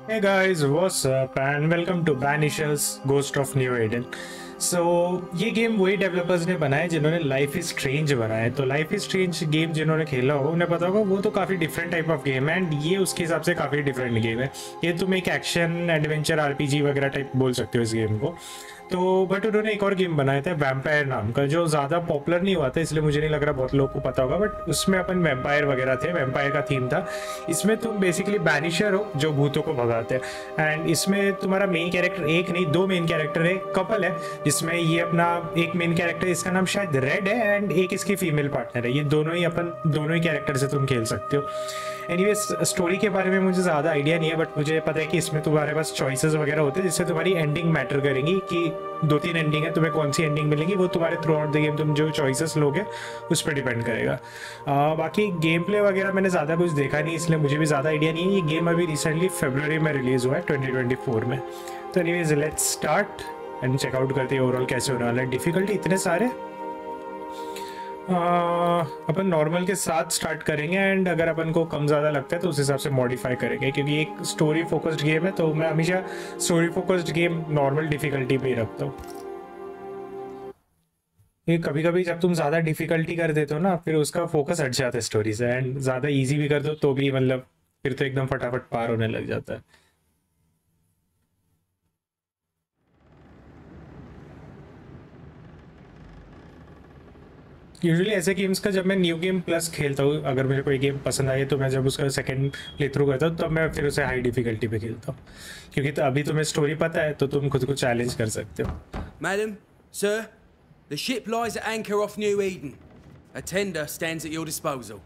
Hey guys, what's up and welcome to Banishers Ghost of New Eden. So ये game वही developers ने बनाया जिन्होंने लाइफ इज स्ट्रेंज बनाया है। तो लाइफ इज स्ट्रेंज गेम जिन्होंने खेला होगा उन्हें पता होगा वो तो काफ़ी डिफरेंट टाइप ऑफ गेम है एंड ये उसके हिसाब से काफ़ी डिफरेंट गेम है। ये तुम एक एक्शन एडवेंचर आरपीजी वगैरह टाइप बोल सकते हो इस गेम को। तो बट उन्होंने एक और गेम बनाया था वैम्पायर नाम का जो ज़्यादा पॉपुलर नहीं हुआ था, इसलिए मुझे नहीं लग रहा बहुत लोगों को पता होगा। बट उसमें अपन वैम्पायर वगैरह थे, वैम्पायर का थीम था। इसमें तुम बेसिकली बैनिशर हो जो भूतों को भगाते हैं एंड इसमें तुम्हारा मेन कैरेक्टर एक नहीं दो मेन कैरेक्टर है, कपल है जिसमें ये अपना एक मेन कैरेक्टर इसका नाम शायद रेड है एंड एक इसकी फीमेल पार्टनर है। ये दोनों ही कैरेक्टर से तुम खेल सकते हो। एनीवेज स्टोरी के बारे में मुझे ज़्यादा आइडिया नहीं है बट मुझे पता है कि इसमें तुम्हारे पास चॉइसेस वगैरह होते हैं जिससे तुम्हारी एंडिंग मैटर करेंगी कि 2-3 एंडिंग है, तुम्हें कौन सी एंडिंग मिलेगी वो तुम्हारे थ्रू आउट द गेम तुम जो चॉइसेस लोगे उस पर डिपेंड करेगा। बाकी गेम प्ले वगैरह मैंने ज़्यादा कुछ देखा नहीं इसलिए मुझे भी ज़्यादा आइडिया नहीं है। ये गेम अभी रिसेंटली फरवरी में रिलीज़ हुआ है 2024 में। तो anyways let's start and checkout करते हैं ओवरऑल कैसे होने वाला है। डिफ़िकल्टी इतने सारे अपन नॉर्मल के साथ स्टार्ट करेंगे एंड अगर अपन को कम ज़्यादा लगता है तो उस हिसाब से मॉडिफाई करेंगे क्योंकि एक स्टोरी फोकस्ड गेम है तो मैं हमेशा story focused game normal difficulty पे ही रखता हूँ। ये कभी कभी जब तुम ज़्यादा डिफ़िकल्टी कर देते हो ना फिर उसका फोकस हट जाता है स्टोरी से एंड ज़्यादा इजी भी कर दो तो भी मतलब फिर तो एकदम फटाफट पार होने लग जाता है। यूजुअली ऐसे गेम्स का जब मैं न्यू गेम प्लस खेलता हूँ, अगर मुझे कोई गेम पसंद आए तो मैं जब उसका सेकंड प्ले थ्रू करता हूँ तब मैं फिर उसे हाई डिफिकल्टी पे खेलता हूँ क्योंकि तो अभी तुम्हें स्टोरी पता है तो तुम खुद को चैलेंज कर सकते हो। Madam, sir, the ship lies at anchor off New Eden. A tender stands at your disposal.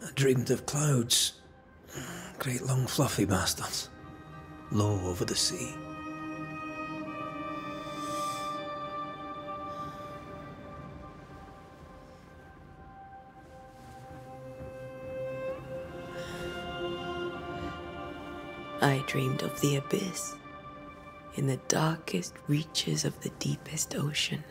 I dreamed of clouds. Great long fluffy bastards. Low over the sea. I dreamed of the abyss, in the darkest reaches of the deepest ocean.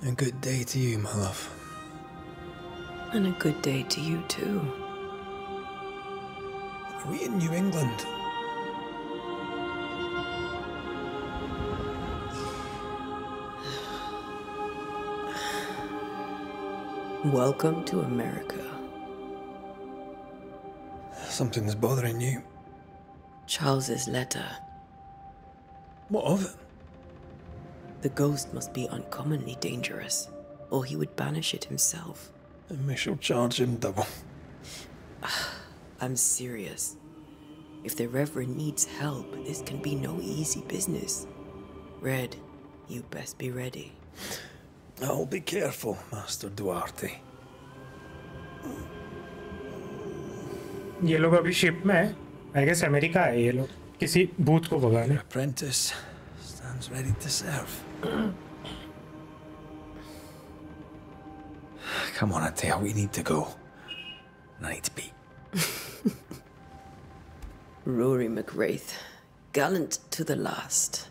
A good day to you, my love. And a good day to you too. Are we in New England? Welcome to America. Something's bothering you. Charles's letter. What of it? The ghost must be uncommonly dangerous, or he would banish it himself. And we shall charge him double. I'm serious. If the Reverend needs help, this can be no easy business. Red, you best be ready. I'll be careful, Master Duarte. ये लोग अभी ship में है, I guess America है ये लोग किसी भूत को भगाने। Apprentice stands ready to serve. Come on, Antea, we need to go. I need to pee. Rory McWraith, gallant to the last.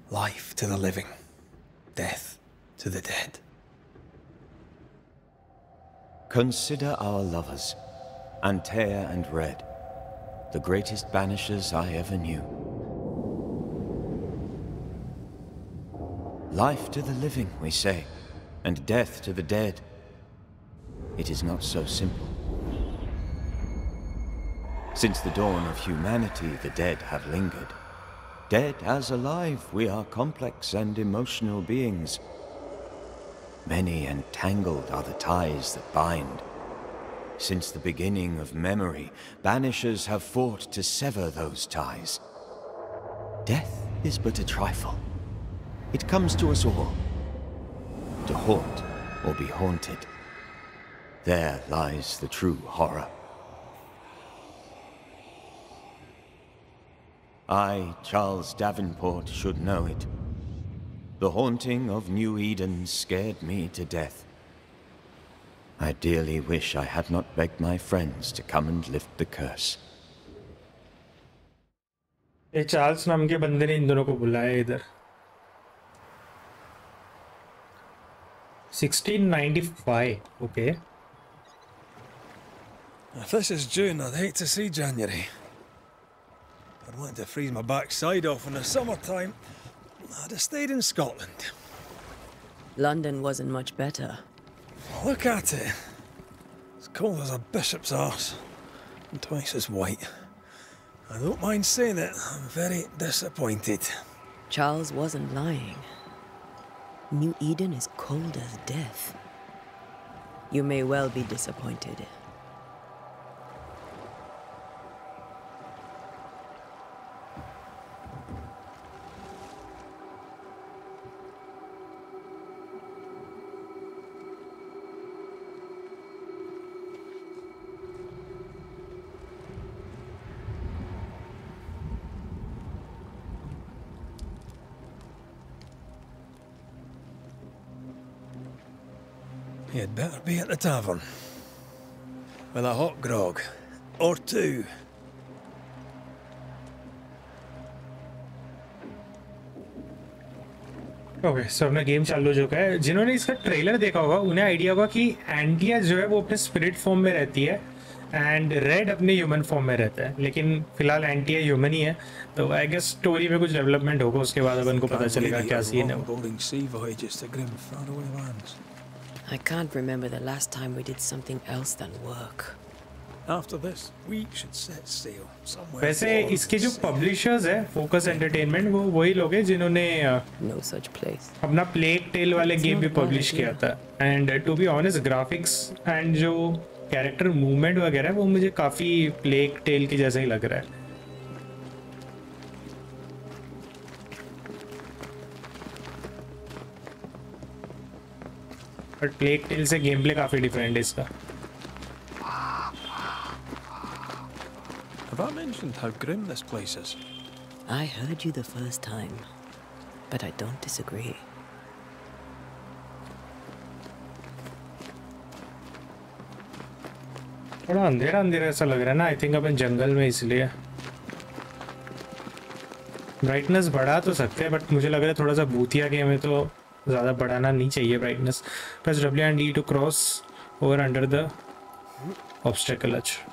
Life to the living, death to the dead. Consider our lovers, Antea and Red, the greatest banishers I ever knew. Life to the living, we say, and death to the dead. It is not so simple. Since the dawn of humanity, the dead have lingered. Dead as alive, we are complex and emotional beings. Many and tangled are the ties that bind. Since the beginning of memory, banishers have fought to sever those ties. Death is but a trifle. It comes to us all, to haunt or be haunted. There lies the true horror. I, Charles Davenport, should know it. The haunting of New Eden scared me to death. I dearly wish I had not begged my friends to come and lift the curse. ये Charles नाम के बंदे ने इन दोनों को बुलाया इधर. 1695. Okay. If this is June, I'd hate to see January. I'd want to freeze my backside off in the summertime. I'd have stayed in Scotland. London wasn't much better. Look at it. As cold as a bishop's arse. And twice as white. I don't mind saying it, I'm very disappointed. Charles wasn't lying. New Eden is cold as death. You may well be disappointed. You'd better be at the tavern. With a hot grog. Or two. Okay so अपना game चालू हो चुका है. जिन्होंने इसका trailer देखा होगा उन्हें आइडिया होगा कि एंटिया जो है वो अपने स्पिरिट फॉर्म में रहती है एंड रेड अपने ह्यूमन फॉर्म में रहता है. लेकिन फिलहाल एंटिया ह्यूमन ही है. तो आई गेस स्टोरी में कुछ डेवलपमेंट होगा उसके बाद अपन को पता चलेगा क्या सीन है. I can't remember the last time we did something else than work. After this, we should set sail somewhere. वैसे इसके जो पब्लिशर्स है फोकस एंटरटेनमेंट वो वही लोग हैं जिन्होंने No such place. अपना प्लेग टेल वाले गेम भी पब्लिश किया था. And to be honest graphics and जो कैरेक्टर मूवमेंट वगैरह वो मुझे काफी प्लेग टेल के जैसा ही लग रहा है. बट प्लेग टेल से गेम प्ले काफी डिफरेंट है इसका. Have I mentioned how grim this place is? I heard you the first time, but I don't disagree. थोड़ा अंधेरा अंधेरा ऐसा लग रहा है ना. आई थिंक अपन जंगल में इसलिए ब्राइटनेस बढ़ा तो सकते हैं बट मुझे लग रहा है थोड़ा सा भूतिया गेम है तो ज़्यादा बढ़ाना नहीं चाहिए brightness. Press W and D to cross over under the obstacle. अच्छा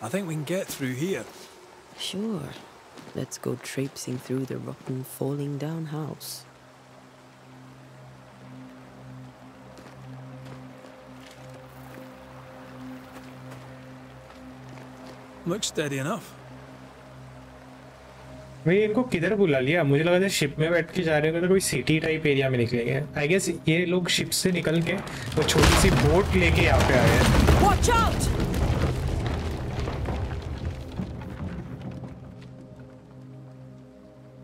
I think we can get through here. Sure. Let's go traipsing through the rotten, falling down house. Looks steady enough. भाई इनको किधर बुला लिया. मुझे लगा था ship में बैठ के जा रहे हो तो कोई सिटी टाइप एरिया में निकलेंगे. आई गेस ये लोग शिप से निकल के वो छोटी सी बोट लेके यहाँ पे आए हैं. Watch out!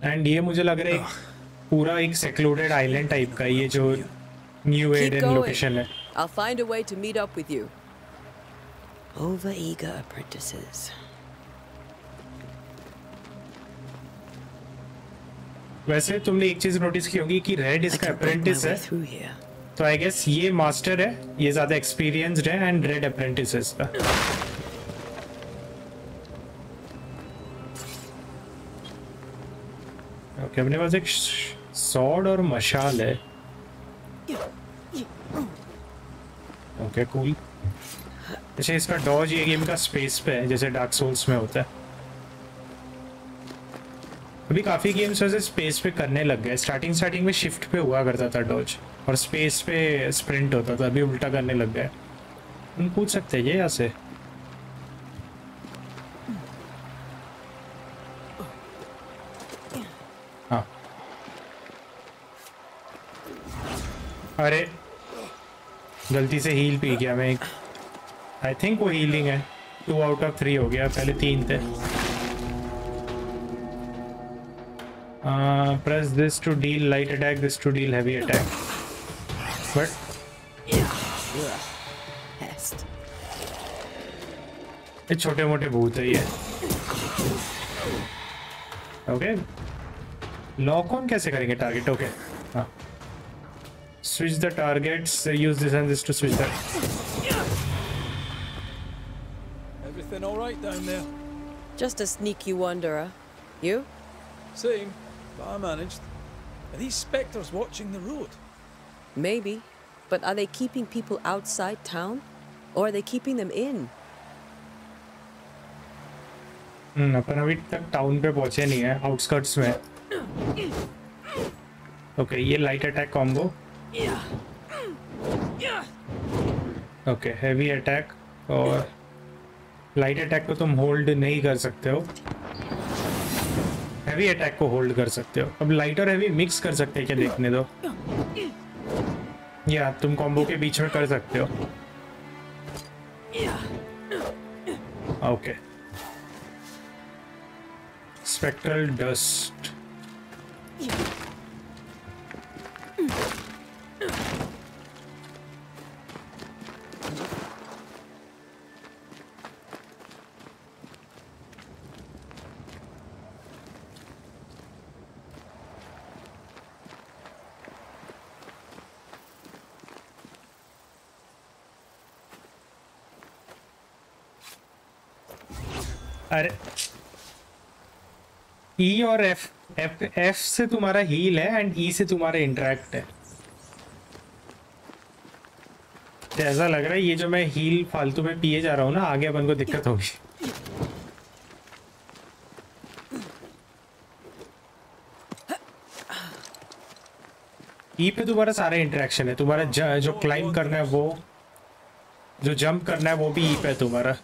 एंड ये मुझे लग रहा है पूरा एक सेक्लूडेड आइलैंड टाइप का ये जो न्यू एडन लोकेशन है. I'll find a way to meet up with you. Over-eager apprentices. वैसे तुमने एक चीज नोटिस की होगी कि रेड इसका अप्रेंटिस है तो आई गेस ये मास्टर है. ये ज्यादा एक्सपीरियंस्ड है एंड रेड अप्रेंटिस है इसका. ओके अपने पास एक सॉर्ड और मशाल है. Okay cool. अच्छा इसका डॉज ये गेम का स्पेस पे है जैसे डार्क सोल्स में होता है. अभी काफ़ी गेम्स वैसे स्पेस पे करने लग गए. स्टार्टिंग में शिफ्ट पे हुआ करता था डॉज और स्पेस पे स्प्रिंट होता था. अभी उल्टा करने लग गए. हम पूछ सकते हैं ये यहाँ से. हाँ अरे गलती से हील पी गया मैं. आई थिंक वो हीलिंग है। 2 out of 3 हो गया, पहले 3 थे। Press this to deal light attack, this to deal heavy attack. But ये छोटे मोटे भूत है ये। ओके, लॉक ऑन कैसे करेंगे टारगेट? ओके, हाँ। Switch the targets, use this and this to switch that. Everything all right down there? Just a sneaky wanderer. You? Same, but I managed. Are these spectres watching the road? Maybe. But are they keeping people outside town? Or are they keeping them in? अपन अभी तक town पे पहुंचे नहीं है, outskirts में। Okay, ये light attack combo. Okay, heavy attack और light attack को तुम होल्ड नहीं कर सकते हो, हैवी अटैक को होल्ड कर सकते हो। अब लाइट और हैवी मिक्स कर सकते हैं क्या, देखने दो। या तुम कॉम्बो के बीच में कर सकते हो। Okay, spectral dust. अरे ई और एफ से तुम्हारा हील है एंड ई से तुम्हारा इंटरेक्ट है। तो ऐसा लग रहा है ये जो मैं हील फालतू में पिए जा रहा हूँ ना, आगे अपन को दिक्कत होगी। ई पे तुम्हारा सारा इंटरेक्शन है, तुम्हारा जो क्लाइंब करना है वो, जो जंप करना है वो भी ई पे है तुम्हारा।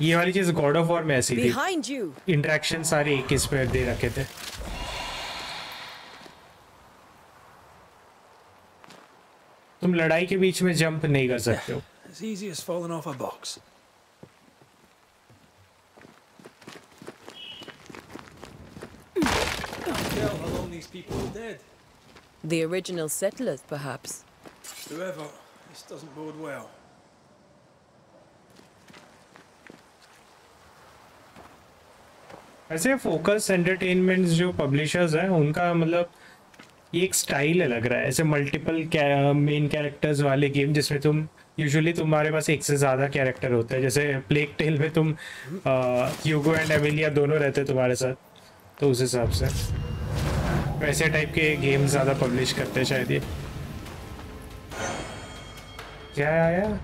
ये वाली चीज गॉड ऑफ वॉर में ऐसी थी, इंटरेक्शन सारे एक इस पे दे रखे थे। तुम लड़ाई के बीच में जंप नहीं कर सकते हो। As easy as falling off a box. Tell how long these people are dead. The original settlers, perhaps. Whoever, this doesn't bode well. ऐसे फोकस एंटरटेनमेंट्स जो पब्लिशर्स हैं उनका मतलब ये एक स्टाइल है लग रहा है, ऐसे मल्टीपल मेन कैरेक्टर्स वाले गेम जिसमें तुम यूजुअली तुम्हारे पास एक से ज़्यादा कैरेक्टर होते हैं। जैसे प्लेग टेल में तुम ह्यूगो एंड एमिलिया दोनों रहते तुम्हारे साथ, तो उस हिसाब से वैसे टाइप के गेम ज़्यादा पब्लिश करते हैं शायद ये। क्या आया?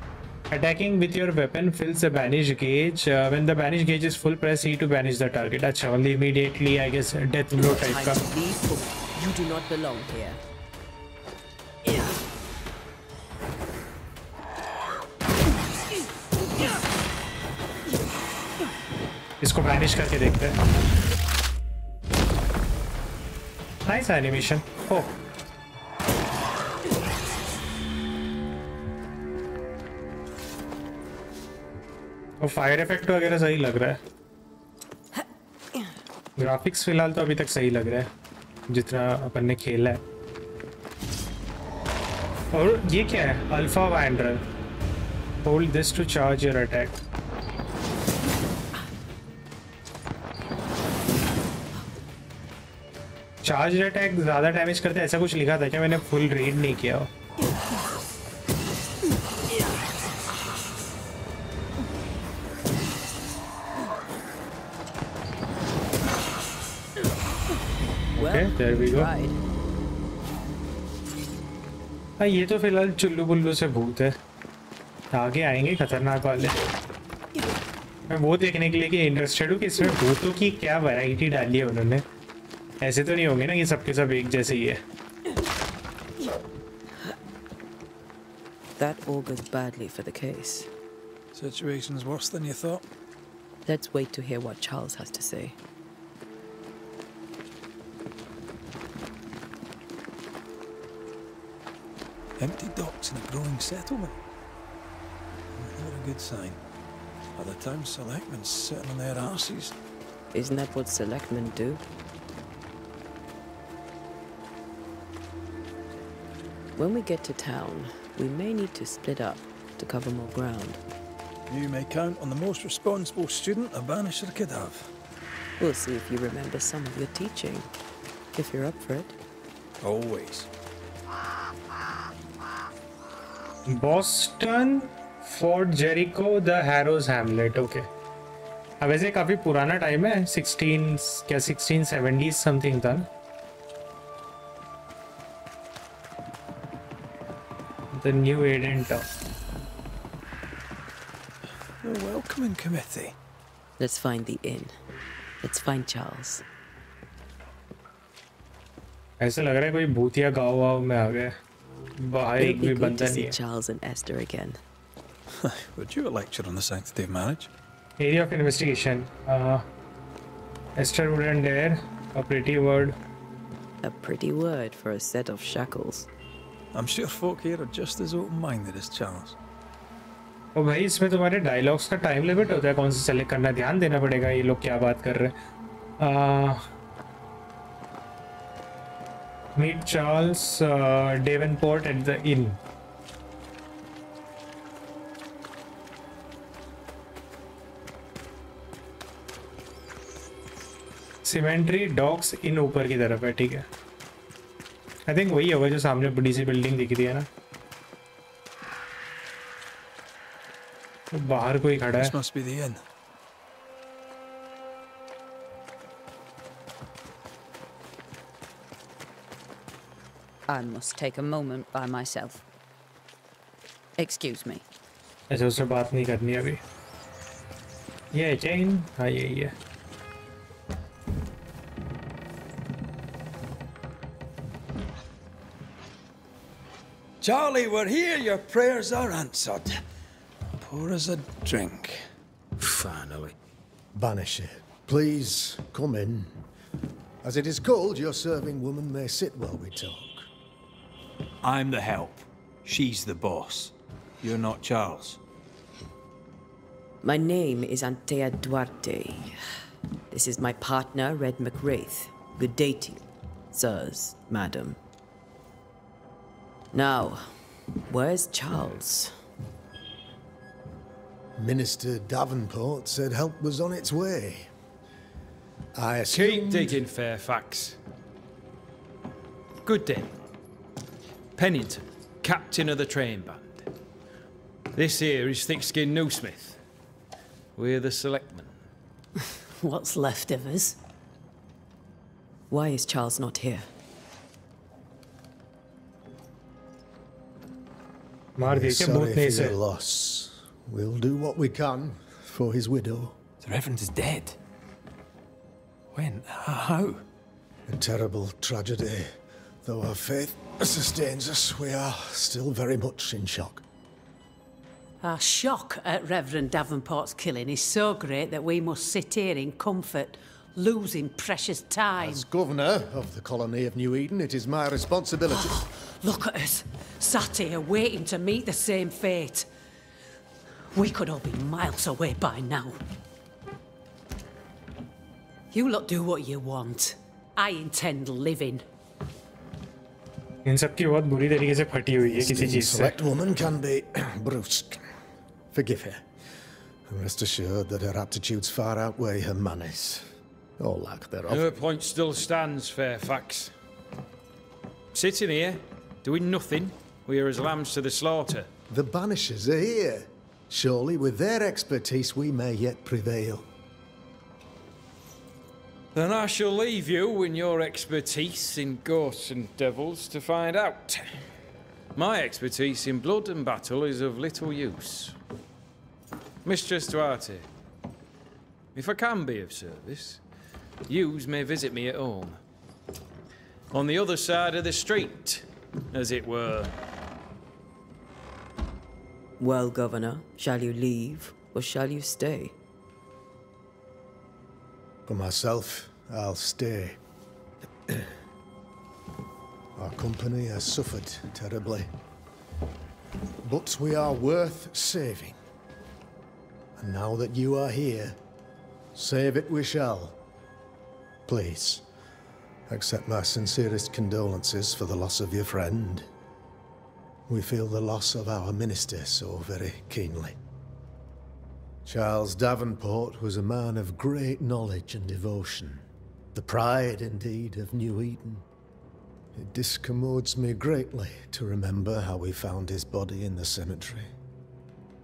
Attacking with your weapon fills the banish gauge. When the banish gauge is full, press E to banish the target. अच्छा, only immediately, I guess, death blow type का। You do not belong here. इसको banish करके देखते हैं। Nice animation. Oh. और fire effect वगैरह सही लग रहा है। ग्राफिक्स फिलहाल तो अभी तक सही लग रहा है जितना अपन ने खेला है। और ये क्या है? Alpha winder. Hold this to charge your attack. Charge attack ज़्यादा डैमेज करते ऐसा कुछ लिखा था क्या? मैंने फुल रीड नहीं किया हो। Okay, there we go. हाँ, ये तो फिलहाल चुल्लू बुल्लू से भूत है, आगे आएंगे खतरनाक वाले। मैं वो देखने के लिए कि इंटरेस्टेड हूँ कि इसमें भूतों की क्या वैरायटी डाली है उन्होंने। ऐसे तो नहीं होंगे ना कि सबके सब एक जैसे ही है। That augurs badly for the case. Situation's worse than you thought. Let's wait to hear what Charles has to say. Empty docks in a growing settlement. Not a good sign. By the time selectmen's sitting on their arses. Isn't that what selectmen do? When we get to town, we may need to split up to cover more ground. You may count on the most responsible student a Banisher could have. We'll see if you remember some of your teaching, if you're up for it. Always. Boston, Fort Jericho, the Harrows Hamlet. Okay, अब वैसे काफी पुराना time है. 1670 something था. The New Eden town. The welcoming committee. Let's find the inn. Let's find Charles. ऐसा लग रहा है कोई भूतिया गाँव वाव में आ गए. बाहर It'll एक be भी good बंदा to नहीं see है. Charles and Esther again. Would you a lecture on the sanctity of marriage? Area of investigation. Esther wouldn't dare. A pretty word. A pretty word for a set of shackles. I'm sure folk here are just as open-minded as Charles. ओ भाई, इसमें तुम्हारे dialogues का time limit होता है. कौन से select करना, ध्यान देना पड़ेगा ये लोग क्या बात कर रहे हैं. Meet Charles Davenport at the inn. Cemetery docks inn ऊपर की तरफ है. ठीक है, आई थिंक वही होगा जो सामने बड़ी सी बिल्डिंग दिख रही है ना. तो बाहर कोई खड़ा है. This must be the inn. I must take a moment by myself. Excuse me. ऐसे उससे बात नहीं करनी अभी. ये चेन, हाँ यही है. Charlie, we're here. Your prayers are answered. Pour us a drink. Finally. Banisher, please come in. As it is cold, your serving woman may sit while we talk. I'm the help. She's the boss. You're not Charles. My name is Antea Duarte. This is my partner, Red McWraith. Good day to you, sirs, madam. Now, where's Charles? Minister Davenport said help was on its way. I Keep assumed... digging, Fairfax. Good day. Pennington, captain of the train band. This here is thick-skinned Newsmith. We're the selectmen. What's left of us? Why is Charles not here? मार We're दिए क्या sorry भूत ने for इसे. your loss. We'll do what we can for his widow. The Reverend is dead. When? How? A terrible tragedy. Though our faith sustains us, we are still very much in shock. Our shock at Reverend Davenport's killing is so great that we must sit here in comfort, losing precious time. As governor of the colony of New Eden, it is my responsibility. Look at us, sat here waiting to meet the same fate. We could all be miles away by now. You lot do what you want. I intend living. इन सब की बहुत बुरी तरीके से फटी हुई है किसी Esteemed चीज से. select woman can be brusque. Forgive her. And rest assured that her aptitudes far outweigh her manners. Or lack thereof. Her point still stands, Fairfax. Sitting here, doing nothing, we're as lambs to the slaughter. The Banishers are here. Surely with their expertise we may yet prevail. Then I shall leave you in your expertise in ghosts and devils to find out. My expertise in blood and battle is of little use. Mistress Duarte, if I can be of service, yous may visit me at home. On the other side of the street, as it were. Well, Governor, shall you leave or shall you stay? For myself, I'll stay. Our company has suffered terribly. But we are worth saving. And now that you are here, save it we shall. Please, accept my sincerest condolences for the loss of your friend. We feel the loss of our minister so very keenly. Charles Davenport was a man of great knowledge and devotion, the pride, indeed, of New Eden. It discommodes me greatly to remember how we found his body in the cemetery.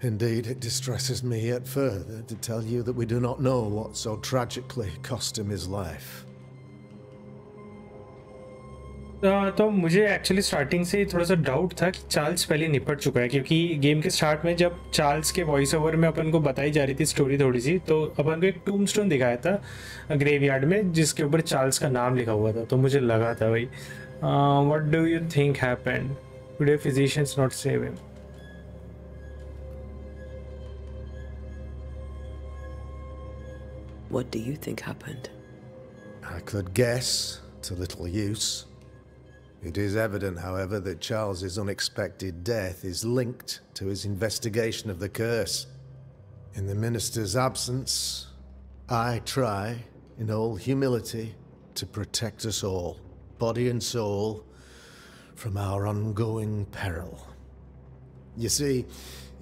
Indeed, it distresses me yet further to tell you that we do not know what so tragically cost him his life. तो मुझे actually starting से थोड़ा सा doubt था कि Charles पहले निपट चुका है, क्योंकि गेम के स्टार्ट में जब चार्ल्स के वॉइस ओवर में अपन को बताई जा रही थी स्टोरी थोड़ी सी, तो अपन को एक टूमस्टोन दिखाया था ग्रेवयार्ड में जिसके ऊपर चार्ल्स का नाम लिखा हुआ था, तो मुझे लगा था भाई what do you think happened, today physicians not save him. What do you think happened? I could guess, to little use. It is evident, however, that Charles's unexpected death is linked to his investigation of the curse. In the minister's absence, I try, in all humility, to protect us all, body and soul, from our ongoing peril. You see,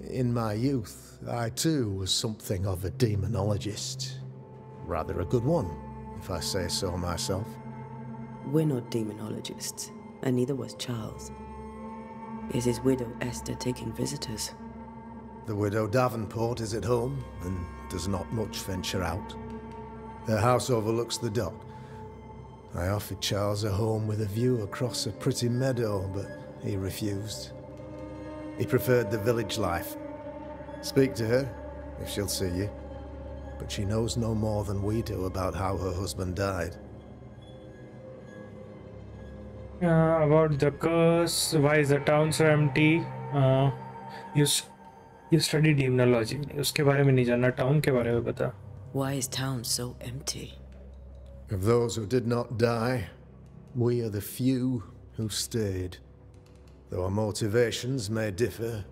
in my youth, I too was something of a demonologist. Rather a good one, if I say so myself. We're not demonologists, and neither was Charles. Is his widow Esther taking visitors? The widow Davenport is at home and does not much venture out. Her house overlooks the dock. I offered Charles a home with a view across a pretty meadow, but he refused. He preferred the village life. Speak to her, if she'll see you. But she knows no more than we do about how her husband died. About the curse, why is the town so empty? You study demonology. उसके बारे में नहीं जानना, town के बारे में बता. Why is town so empty? Of those who did not die, we are the few who stayed. Though our motivations may differ,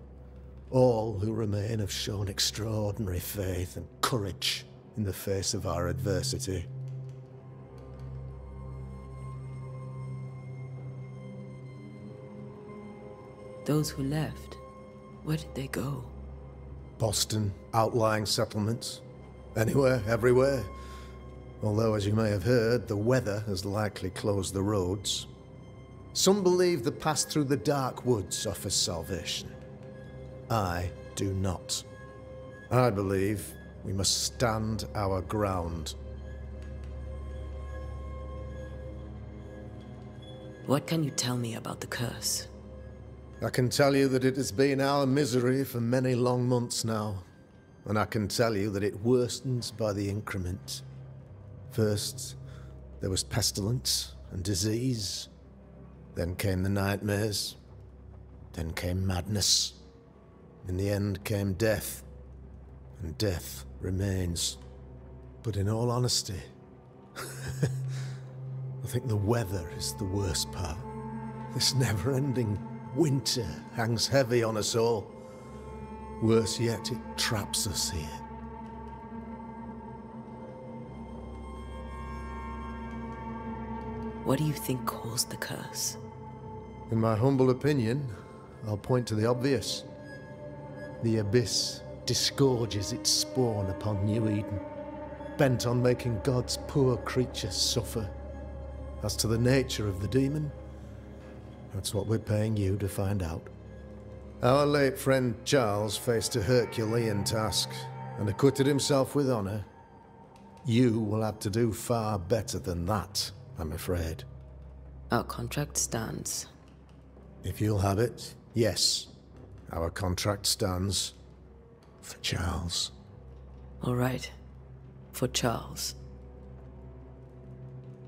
all who remain have shown extraordinary faith and courage in the face of our adversity. Those who left, where did they go? Boston, outlying settlements. Anywhere, everywhere. Although, as you may have heard, the weather has likely closed the roads. Some believe the path through the dark woods offers salvation. I do not. I believe we must stand our ground. What can you tell me about the curse? I can tell you that it has been our misery for many long months now, and I can tell you that it worsens by the increment. First, there was pestilence and disease. Then came the nightmares. Then came madness. In the end came death, and death remains. But in all honesty, I think the weather is the worst part. This never-ending winter hangs heavy on us all. Worse yet, it traps us here. What do you think caused the curse? In my humble opinion, I'll point to the obvious. The abyss disgorges its spawn upon New Eden, bent on making God's poor creatures suffer. As to the nature of the demon, that's what we're paying you to find out. Our late friend Charles faced a Herculean task and acquitted himself with honor. You will have to do far better than that, I'm afraid. Our contract stands. If you'll have it, yes. Our contract stands for Charles. All right. For Charles.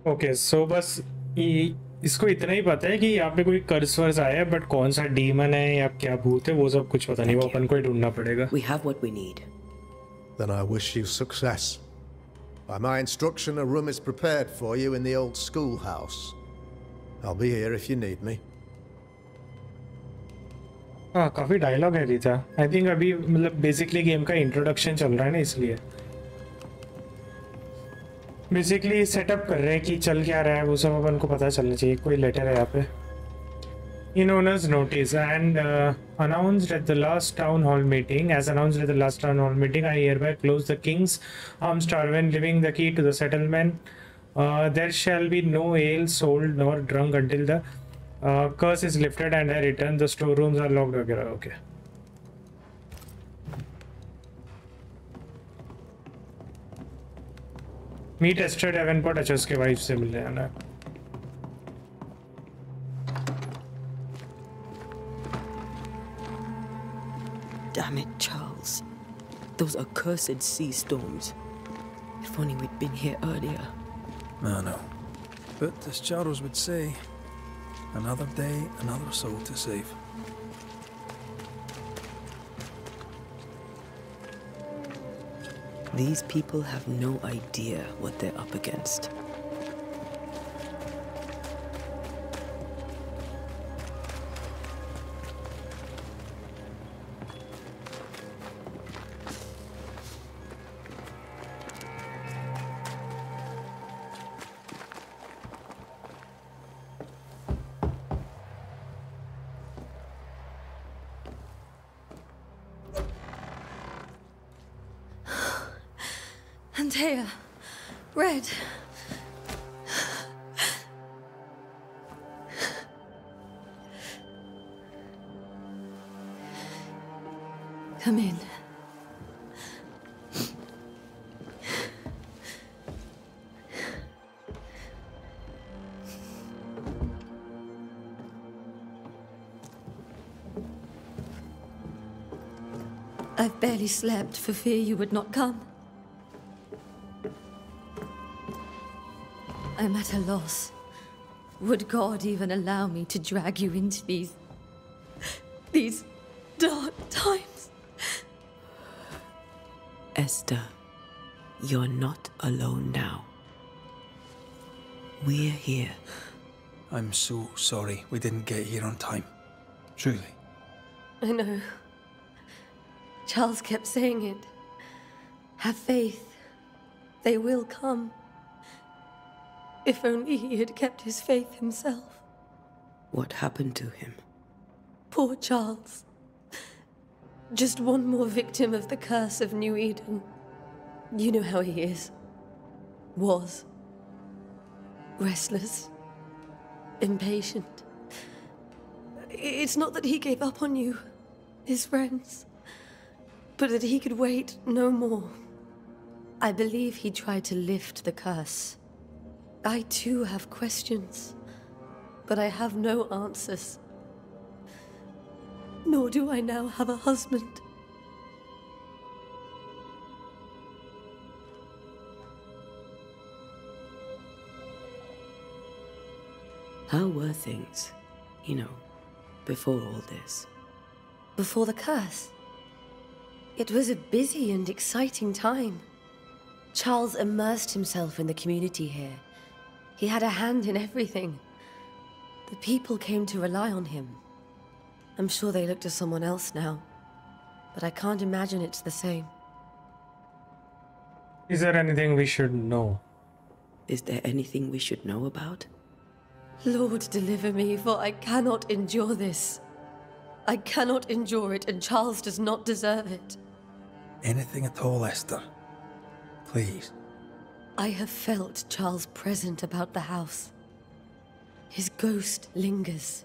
Okay, so बस इसको इतना ही पता है कि यहाँ पे कोई कर्स verse आया है, बट कौन सा डीमन है या क्या भूत है वो सब कुछ पता नहीं, वो अपन को ही ढूंढना पड़ेगा. We have what we need. Then I wish you success. By my instruction, a room is prepared for you in the old schoolhouse. I'll be here if you need me. हाँ काफी डायलॉग है Rita. I think अभी मतलब basically game का introduction चल रहा है ना, इसलिए बेसिकली सेटअप कर रहे हैं कि चल क्या रहा है वो सब अपन को पता चलना चाहिए। कोई लेटर है यहाँ पे। In owner's notice and announced at the last town hall meeting, as announced at the last town hall meeting, I hereby close the King's Arms Tavern, leaving the key to the settlement. There shall be no ale sold nor drunk until the curse is lifted and I return. The storerooms are locked. Okay. Meet Esther Davenport, अच्छा उसके wife से मिलने आना है। Damn it, Charles. Those accursed sea storms. If only we'd been here earlier. I know. But as Charles would say, another day, another soul to save. These people have no idea what they're up against. Antea, Red. Come in. I've barely slept for fear you would not come. I'm at a loss. Would God even allow me to drag you into these dark times? Esther, you're not alone now. We're here. I'm so sorry we didn't get here on time. Truly. I know. Charles kept saying it. Have faith. They will come. If only he had kept his faith himself. What happened to him? Poor Charles. Just one more victim of the curse of New Eden. You know how he is. Was. Restless. Impatient. It's not that he gave up on you, his friends, but that he could wait no more. I believe he tried to lift the curse. I too have questions, but I have no answers. Nor do I now have a husband. How were things, before all this? Before the curse? It was a busy and exciting time. Charles immersed himself in the community here. He had a hand in everything. The people came to rely on him. I'm sure they look to someone else now, but I can't imagine it's the same. Is there anything we should know? Is there anything we should know about? Lord, deliver me, for I cannot endure this. I cannot endure it, and Charles does not deserve it. Anything at all, Esther. Please. I have felt Charles present about the house. His ghost lingers.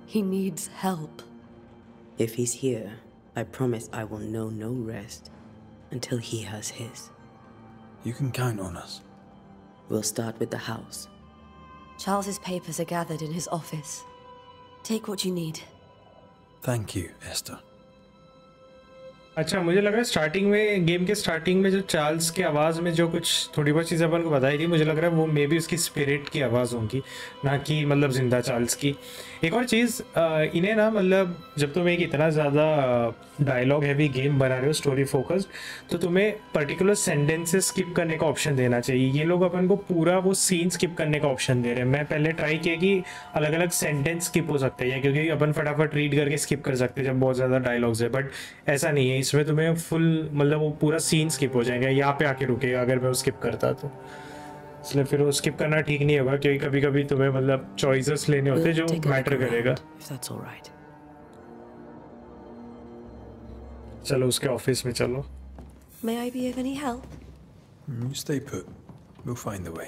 He needs help. If he's here, I promise I will know no rest until he has his. You can count on us. We'll start with the house. Charles's papers are gathered in his office. Take what you need. Thank you, Esther. अच्छा, मुझे लग रहा है starting में, game के starting में जो Charles की आवाज़ में जो कुछ थोड़ी बहुत चीज़ें अपन को बताई थी, मुझे लग रहा है वो मे बी उसकी स्पिरिट की आवाज़ होगी, ना कि मतलब जिंदा चार्ल्स की। एक और चीज़, इन्हें ना मतलब जब तुम एक इतना ज़्यादा डायलॉग हैवी गेम बना रहे हो, स्टोरी फोकस्ड, तो तुम्हें पर्टिकुलर सेंटेंसेस स्किप करने का ऑप्शन देना चाहिए। ये लोग अपन को पूरा वो सीन स्किप करने का ऑप्शन दे रहे हैं। मैं पहले ट्राई किया कि अलग अलग सेंटेंस स्किप हो सकते हैं, क्योंकि अपन फटाफट रीड करके स्किप कर सकते हैं जब बहुत ज़्यादा डायलॉग्स है, बट ऐसा नहीं है। इसमें तुम्हें फुल मतलब वो पूरा सीन स्किप हो जाएगा, यहाँ पे आके रुकेगा अगर मैं वो स्किप करता तो। इसलिए फिर वो स्किप करना ठीक नहीं होगा, क्योंकि कभी कभी तुम्हें मतलब चॉइसेस लेने होते हैं जो मैटर करेगा। चलो उसके ऑफिस में चलो। May I be of any help? Stay put. We'll find the way.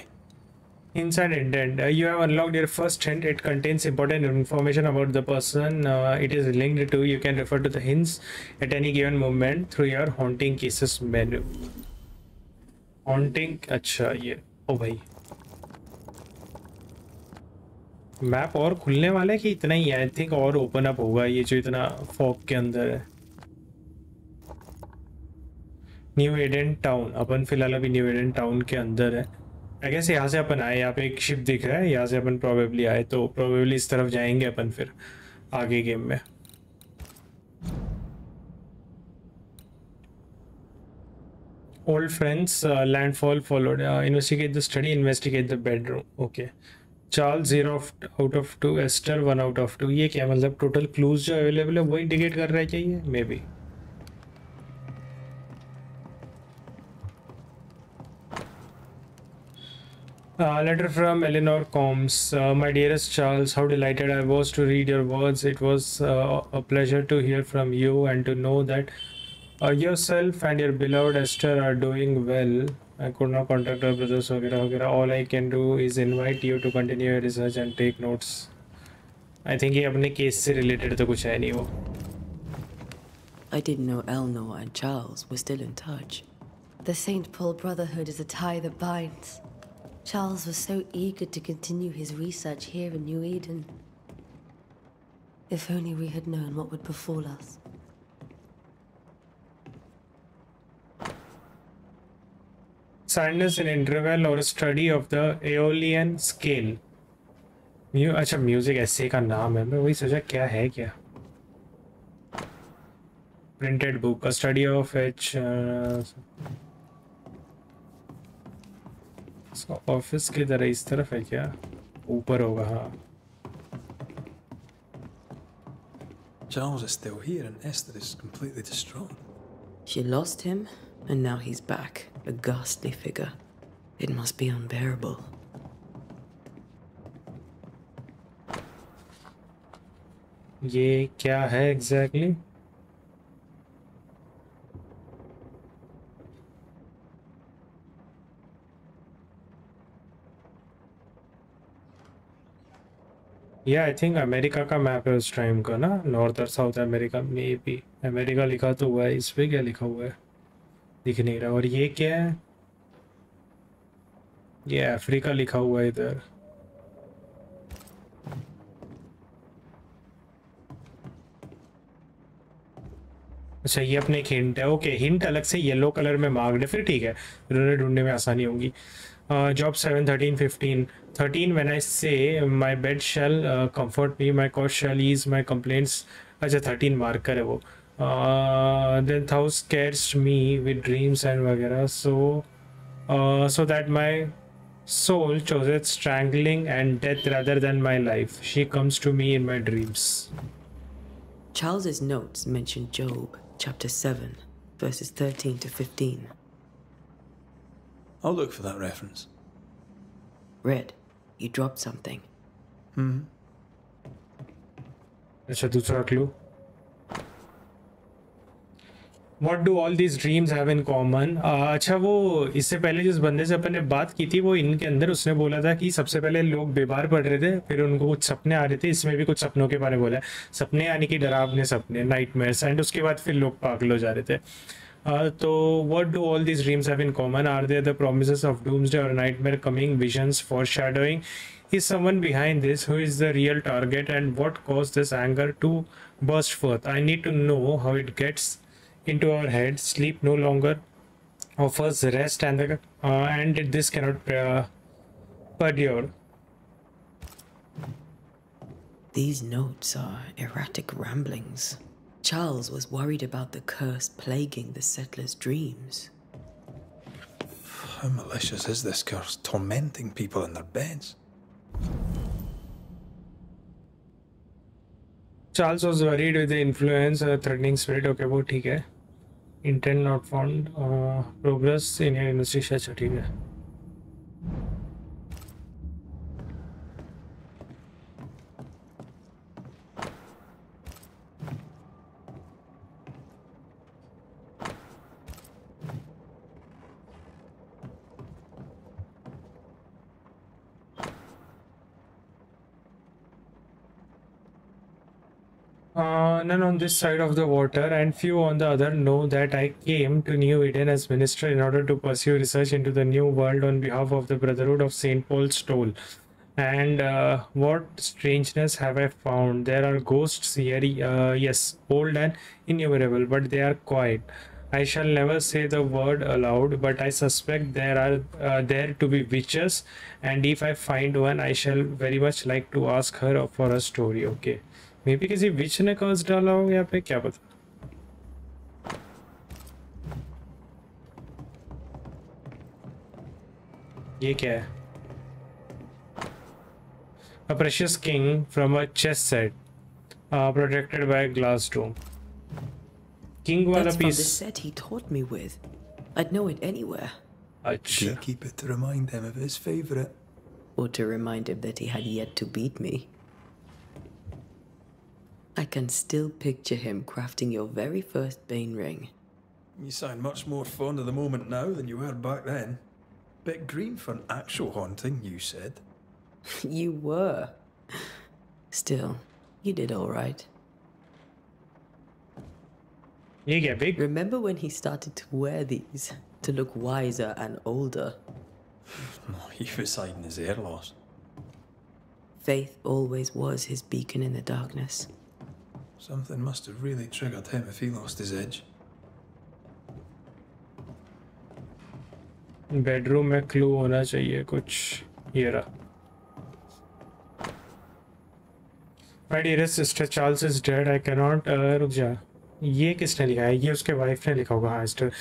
Hints and intent. You have unlocked your first hint. It contains important information about the person it is linked to. You can refer to the hints at any given moment through your haunting cases menu. Haunting, अच्छा ये, ओ भाई map और खुलने वाला है कि इतना ही है? आई थिंक और ओपन अप होगा ये जो इतना फॉग के अंदर है। न्यू एडन टाउन, अपन फिलहाल अभी न्यू एडन टाउन के अंदर है। आई गेस यहाँ से अपन आए, यहाँ पे एक शिप दिख रहा है, यहाँ से अपन प्रोबेबली आए, तो प्रोबेबली इस तरफ जाएंगे अपन फिर आगे गेम में। Old friends, landfall followed, investigate the study, investigate the bedroom. Okay, Charles 0 out of 2, Esther 1 out of 2। ये क्या मतलब टोटल क्लूज जो अवेलेबल है वो इंडिकेट कर रहा है क्या ये? May be. Letter from Eleanor Combs. My dearest Charles, how delighted I was to read your words. It was a pleasure to hear from you and to know that yourself and your beloved Esther are doing well. I could not contact our brothers, वगैरह वगैरह. All I can do is invite you to continue your research and take notes. I think ये अपने case से related तो कुछ है नहीं वो। I didn't know Eleanor and Charles were still in touch. The St. Paul Brotherhood is a tie that binds. Charles was so eager to continue his research here in New Eden. If only we had known what would befall us. Sadness in interval or study of the Aeolian scale. अच्छा music ऐसे का नाम है, मैं वही सोचा क्या है क्या। Printed book, a study of which office की तरह इस तरफ है क्या? ऊपर होगा हाँ। Charles is still here and Esther is completely distraught. She lost him, and now he's back, a ghastly figure. It must be unbearable. ये क्या है exactly? या आई थिंक अमेरिका का मैप है उस टाइम का ना, नॉर्थ और साउथ अमेरिका में भी। अमेरिका लिखा तो हुआ है, इस पे क्या लिखा हुआ है दिख नहीं रहा। और ये क्या है? ये अफ्रीका लिखा हुआ है इधर। अच्छा ये अपने एक हिंट है। ओके, हिंट अलग से येलो कलर में मार्क्ड है, फिर ठीक है, उन्होंने ढूंढने में आसानी होगी। Job 7, 13, 15. 13 when I say my bed shall comfort me, my couch shall ease my complaints. अच्छा 13 marker है वो। Then thou scarest me with dreams and वगैरह, so that my soul chooseth strangling and death rather than my life. She comes to me in my dreams. Charles's notes mention Job, chapter 7, verses 13 to 15. I'll look for that reference. Red, you dropped something. अच्छा दूसरा clue. What do all these dreams have in common? अच्छा वो इससे पहले जिस बंदे से अपन ने बात की थी वो इनके अंदर उसने बोला था कि सबसे पहले लोग बीमार पड़ रहे थे, फिर उनको कुछ सपने आ रहे थे। इसमें भी कुछ सपनों के बारे में बोला है, सपने यानी कि डरावने सपने, नाइटमेयर्स, एंड उसके बाद फिर लोग पागल हो जा रहे थे। तो what do all these dreams have in common? Are they the promises of doomsday or nightmare coming, visions, foreshadowing? Is someone behind this? Who is the real target and what caused this anger to burst forth? I need to know how it gets into our head. Sleep no longer offers rest, and this cannot perdure. These notes are erratic ramblings. Charles was worried about the curse plaguing the settlers' dreams. How malicious is this curse, tormenting people in their beds? Charles was worried with the influence, threatening spirit. Okay, वो ठीक है. Intent not found. Progress in your investigation. अच्छा ठीक है. None on this side of the water, and few on the other know that I came to New Eden as minister in order to pursue research into the new world on behalf of the Brotherhood of St. Paul's Toll. And what strangeness have I found? There are ghosts here, yes, old and innumerable, but they are quiet. I shall never say the word aloud, but I suspect there are there to be witches, and if I find one, I shall very much like to ask her for a story. Okay. मे भी किसी विच ने कर्स डाला हो यहाँ पे, क्या पता. ये क्या है? A precious king from a chess set, protected by a glass dome. King वाला That's from the piece. set he taught me with. I'd know it anywhere. अच्छा. Keep it to remind him of his favourite. Or to remind him that he had yet to beat me. I can still picture him crafting your very first Bane ring. You sound much more fond of the moment now than you were back then. Bit green for an actual haunting, you said. You were. Still, you did all right. ये क्या big? Remember when he started to wear these to look wiser and older? He was hiding his hair loss. Faith always was his beacon in the darkness. Something must have really triggered him if he lost his edge. Bedroom में clue होना चाहिए कुछ. ये रहा. My dearest sister, Charles is dead. I cannot. रुक जा. ये किसने लिखा है? ये उसके वाइफ ने लिखा होगा. हाँ, Esther.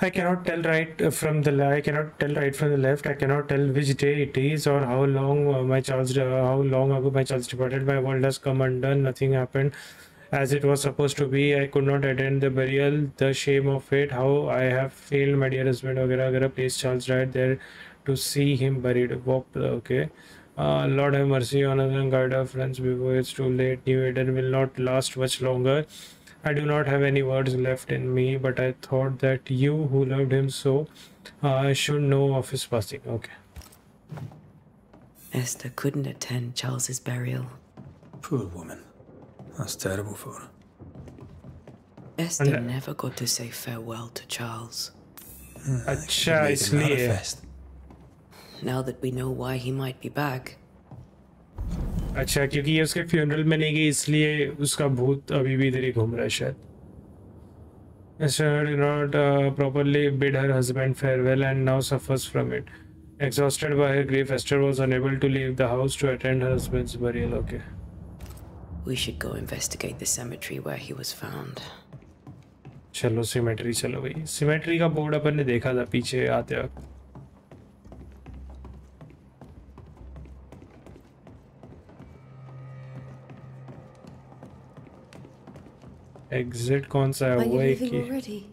I cannot tell right from the left. I cannot tell which day it is or how long ago my Charles departed. My world has come undone. Nothing happened as it was supposed to be. I could not attend the burial. The shame of it. How I have failed my dear husband. Vagara. Please, Charles, right there to see him buried. Okay. Lord have mercy on us and guide our friends before it's too late. New Eden will not last much longer. I do not have any words left in me, but I thought that you, who loved him so, should know of his passing. Okay. Esther couldn't attend Charles's burial. Poor woman. That's terrible for her. Esther never got to say farewell to Charles. अच्छा इसलिए. Now that we know why he might be back. अच्छा क्योंकि ये उसके funeral में नहीं गई इसलिए उसका भूत अभी भी इधर ही घूम रहा है शायद. Esther did not properly bid her husband farewell and now suffers from it. Exhausted by her grief, Esther was unable to leave the house to attend her husband's burial. Okay. We should go investigate the cemetery where he was found. चलो symmetry चलो भाई. Symmetry का board अपन ने देखा था पीछे आते वक्त. Exit कौन सा है? Are you वो एक leaving he. already?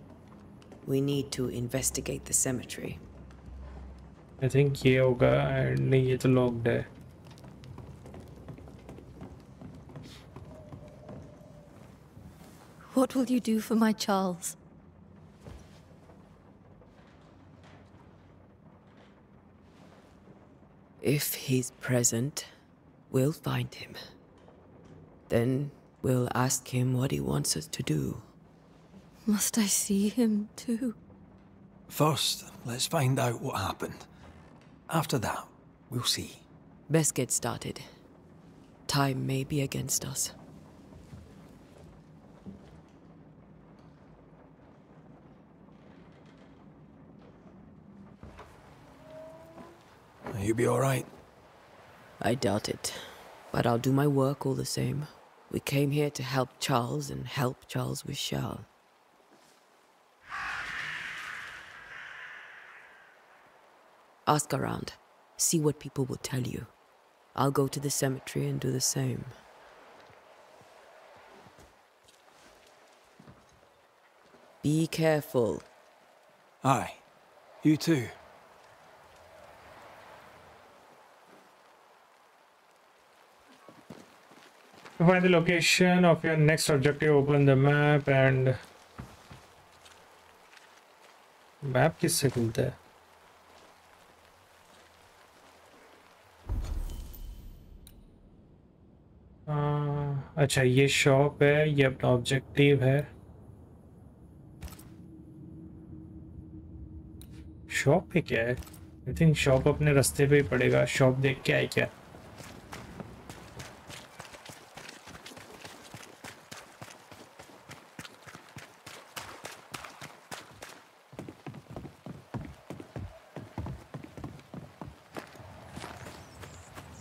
We need to investigate the cemetery. I think ये होगा and नहीं ये तो locked है. What will you do for my Charles? If he's present, we'll find him. Then we'll ask him what he wants us to do. Must I see him too? First, let's find out what happened. After that, we'll see. Best get started. Time may be against us. You be all right? I doubt it. But I'll do my work all the same. We came here to help Charles, and help Charles we shall. Ask around. See what people will tell you. I'll go to the cemetery and do the same. Be careful. Aye. You too. To find the location of your next objective, open the map and map किससे खुलता है? अच्छा ये shop है, ये अपना objective है. Shop पे क्या है? आई थिंक शॉप अपने रास्ते पे ही पड़ेगा. शॉप देख के आए क्या?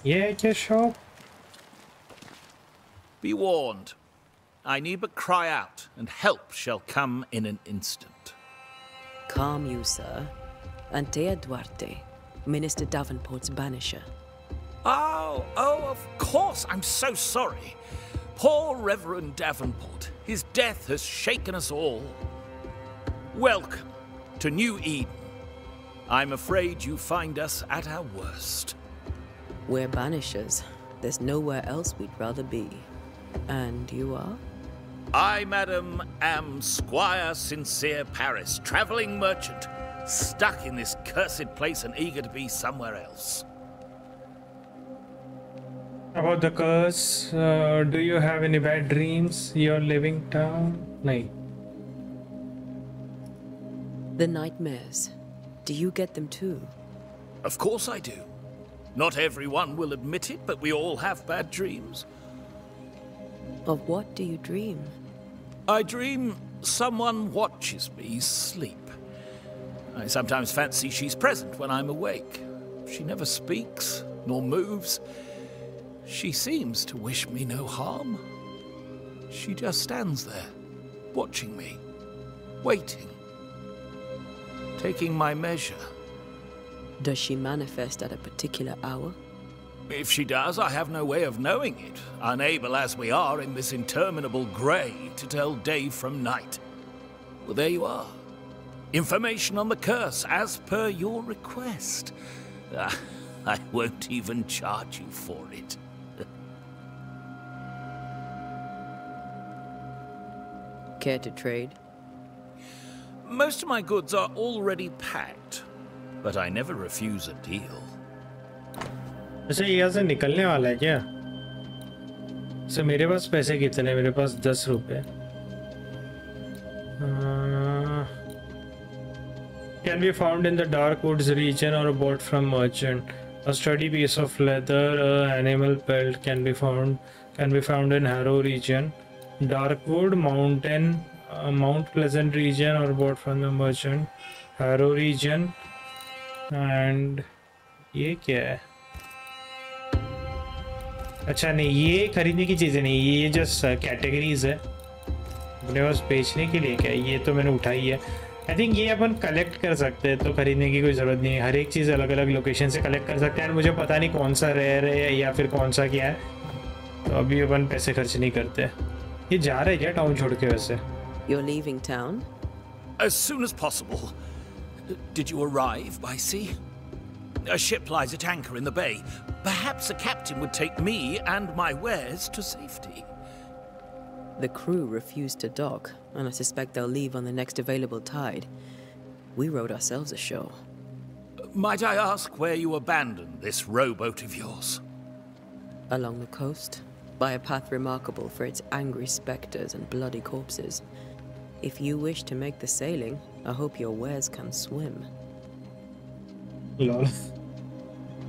ये है क्या shop? Be warned. I need but cry out, and help shall come in an instant. Calm you, sir. Antea Duarte, Minister Davenport's banisher. Oh, of course. I'm so sorry. Poor Reverend Davenport. His death has shaken us all. Welcome to New Eden. I'm afraid you find us at our worst. We're banishers. There's nowhere else we'd rather be. And you are? I, madam, am Squire Sincere Paris, travelling merchant, stuck in this cursed place and eager to be somewhere else. About the curse, do you have any bad dreams? You're leaving town? No. The nightmares. Do you get them too? Of course I do. Not everyone will admit it, but we all have bad dreams. Of what do you dream? I dream someone watches me sleep. I sometimes fancy she's present when I'm awake. She never speaks, nor moves. She seems to wish me no harm. She just stands there, watching me, waiting, taking my measure. Does she manifest at a particular hour? If she does, I have no way of knowing it, unable as we are in this interminable grey to tell day from night. Well, there you are. Information on the curse, as per your request. I won't even charge you for it. Care to trade? Most of my goods are already packed, but I never refuse a deal. अच्छा यहाँ से निकलने वाला है क्या? सो मेरे पास पैसे कितने? मेरे पास 10 रुपए. Can be found in the dark woods region or bought from merchant. A sturdy piece of leather, animal pelt can be found in Harrow region. Darkwood mountain, Mount Pleasant region or bought from the merchant. Harrow region. And ये क्या है? अच्छा नहीं, ये खरीदने की चीज़ें नहीं, ये जस्ट कैटेगरीज है अपने पास बेचने के लिए. क्या ये तो मैंने उठाई है. आई थिंक ये अपन कलेक्ट कर सकते हैं, तो खरीदने की कोई ज़रूरत नहीं है. हर एक चीज़ अलग अलग लोकेशन से कलेक्ट कर सकते हैं. मुझे पता नहीं कौन सा रेयर है या फिर कौन सा क्या है, तो अभी अपन पैसे खर्च नहीं करते. ये जा रहा है क्या टाउन छोड़ के? वैसे You're leaving town? As soon as possible. Did you arrive by sea? A ship lies at anchor in the bay. Perhaps a captain would take me and my wares to safety. The crew refused to dock, and I suspect they'll leave on the next available tide. We rowed ourselves ashore. Might I ask where you abandoned this rowboat of yours? Along the coast, by a path remarkable for its angry specters and bloody corpses. If you wish to make the sailing, I hope your wares can swim. Lol,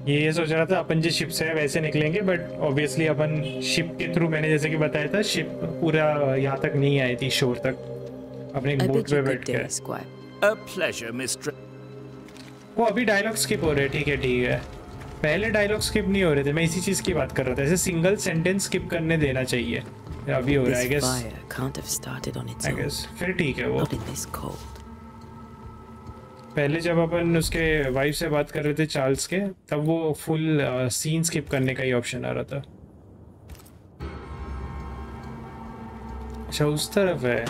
ये सोच रहा था अपन जिस ship से है वैसे निकलेंगे, but obviously upon ship के थ्रू, मैंने जैसे कि बताया था, शिप पूरा यहाँ तक नहीं आई थी, शोर तक. अपने एक बोट पे बैठ के. A pleasure, mistress. वो अभी डायलॉग स्किप हो रहे. ठीक है. पहले डायलॉग स्किप नहीं हो रहे थे, मैं इसी चीज की बात कर रहा था, ऐसे सिंगल सेंटेंस स्किप करने देना चाहिए। अभी हो रहा है, आई गेस फिर ठीक है। वो पहले जब अपन उसके वाइफ से बात कर रहे थे चार्ल्स के, तब वो फुल सीन स्किप करने का ही ऑप्शन आ रहा था। अच्छा उस तरफ है।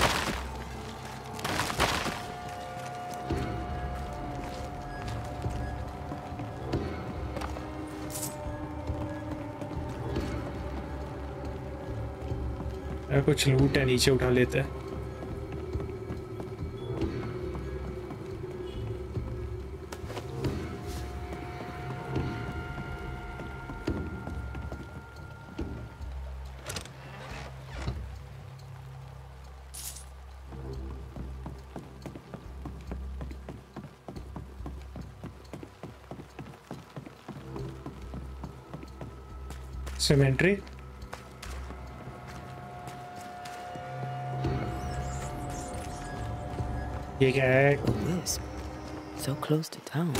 कुछ लूट है, नीचे उठा लेते हैं। Cemetery. ये क्या है? So close to town.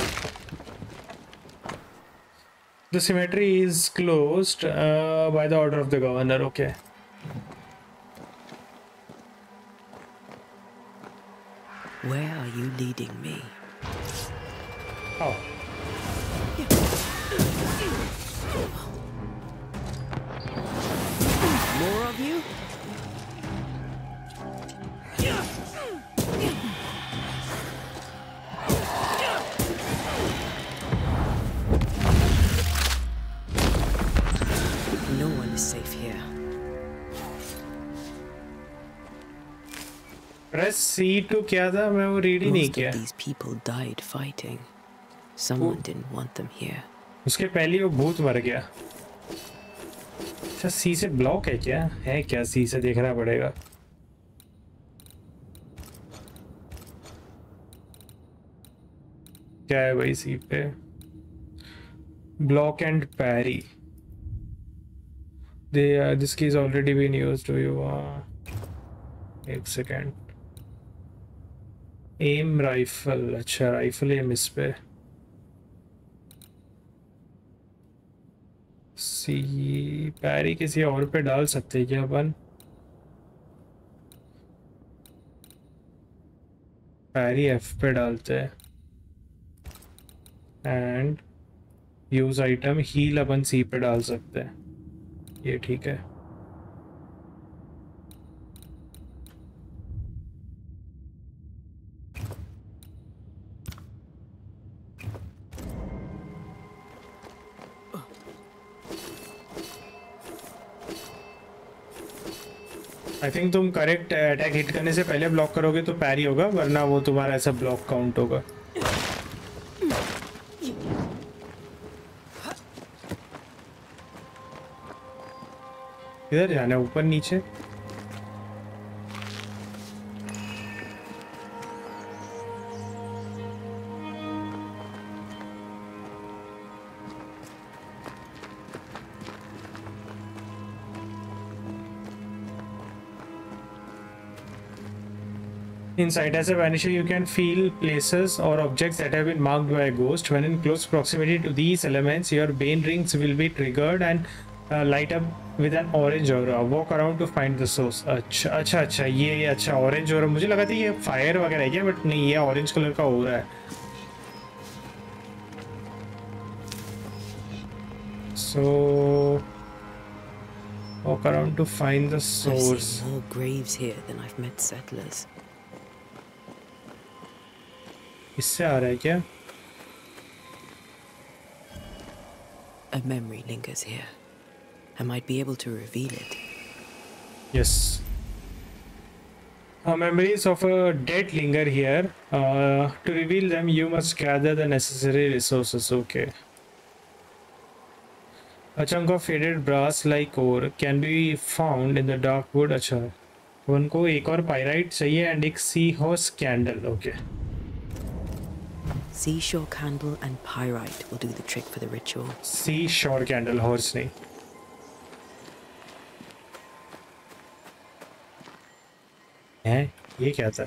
The cemetery is closed by the order of the governor. Okay. Where are you leading me? Oh. More of you? No one is safe here. Press C to क्या था? मैं वो read ही नहीं किया। These people died fighting. Someone didn't want them here. उसके पहले वो भूत मर गया। अच्छा सी से ब्लॉक है क्या? है क्या? सी से देखना पड़ेगा। क्या है भाई सी पे? Block and parry. This key has already been used. Do you एक सेकेंड। Aim rifle. अच्छा राइफल एम इस पे। सी पैरी किसी और पे डाल सकते हैं क्या अपन? पैरी एफ पे डालते हैं एंड यूज आइटम हील अपन सी पे डाल सकते हैं। ये ठीक है। आई थिंक तुम करेक्ट अटैक हिट करने से पहले ब्लॉक करोगे तो पैरी होगा, वरना वो तुम्हारा ऐसा ब्लॉक काउंट होगा। इधर जाना है, ऊपर नीचे। Inside, as a Vanisher, you can feel places or objects that have been marked by a ghost. When in close proximity to these elements, your bane rings will be triggered and light up with an orange aura. Walk around to find the source. अच्छा ये अच्छा orange aura। मुझे लगा था ये fire वगैरह है क्या, बट नहीं, ये orange कलर का हो रहा है। So walk around to find the source. I've seen more graves here than I've met settlers. इससे आ रहा है क्या? A memory lingers here. I might be able to reveal it. Yes. Memories of a dead linger here. To reveal them, you must gather the necessary resources. Okay. A chunk of faded brass-like ore can be found in the dark wood. अच्छा, उनको एक और pyrite चाहिए and एक seahorse candle. Okay. Seashore candle and pyrite will do the trick for the ritual. Seashore candle, horse नहीं। हैं? ये क्या था?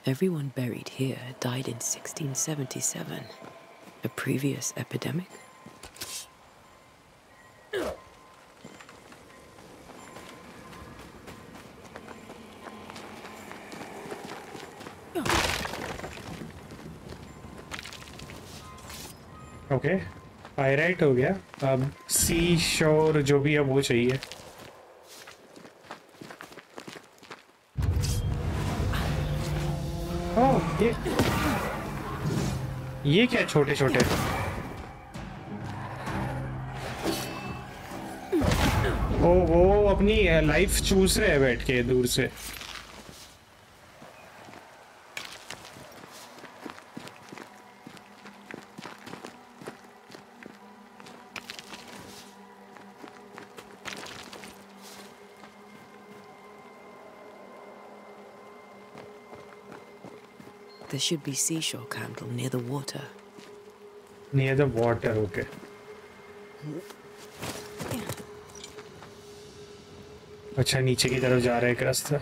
Everyone buried here died in 1677. A previous epidemic? Okay pyrite हो गया, अब सी शोर जो भी है वो चाहिए। ओह ये क्या छोटे छोटे, ओ वो अपनी लाइफ चूस रहे हैं बैठ के दूर से। There should be seashore candle near the water. Near the water, okay. अच्छा नीचे की तरफ जा रहा है एक रास्ता।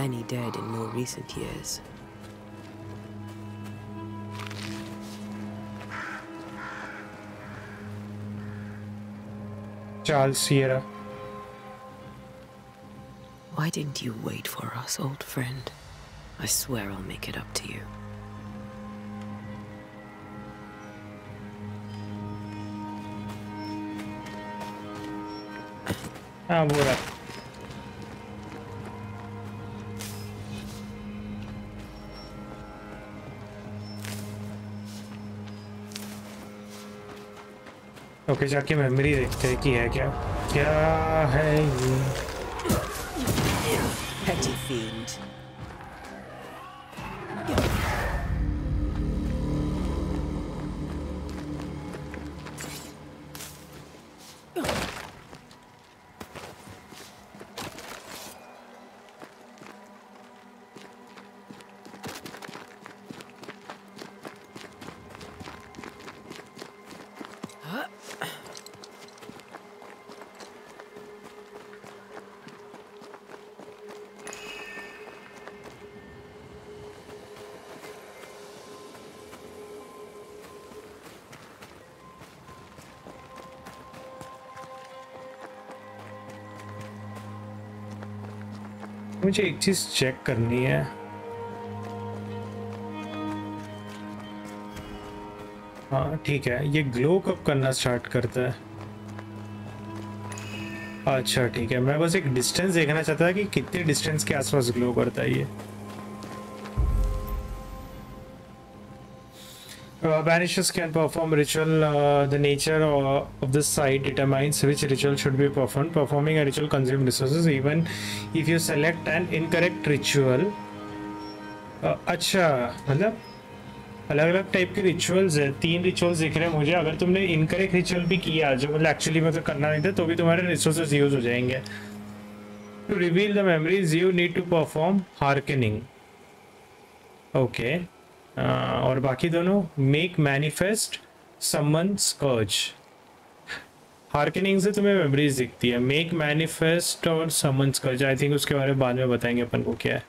Many dead in more recent years. Charles Sierra. Why didn't you wait for us, old friend? I swear I'll make it up to you. हाँ वो रहा। ओके जाके मेमोरी देखते हैं कि है क्या क्या है ये। Petty fiend. मुझे एक चीज चेक करनी है। हाँ ठीक है, ये ग्लो कब करना स्टार्ट करता है? अच्छा ठीक है, मैं बस एक डिस्टेंस देखना चाहता था कि कितने डिस्टेंस के आसपास ग्लो करता है ये। Banishers can perform ritual. The nature of the site determines which ritual should be performed. Performing a ritual consumes resources even if you select an incorrect ritual. अच्छा मतलब अलग अलग टाइप के रिचुअल्स है, 3 रिचुअल्स दिख रहे हैं मुझे। अगर तुमने इनकरेक्ट रिचुअल भी किया जो मतलब एक्चुअली मतलब करना नहीं था तो भी तुम्हारे रिसोर्सेज यूज हो जाएंगे। To reveal the memories you need to perform hearkening. Okay और बाकी दोनों मेक मैनिफेस्ट समन स्कर्ज। हार्कनिंग से तुम्हें मेमोरीज दिखती है, मेक मैनिफेस्ट और समन स्कर्ज आई थिंक उसके बारे में बाद में बताएंगे अपन को क्या है।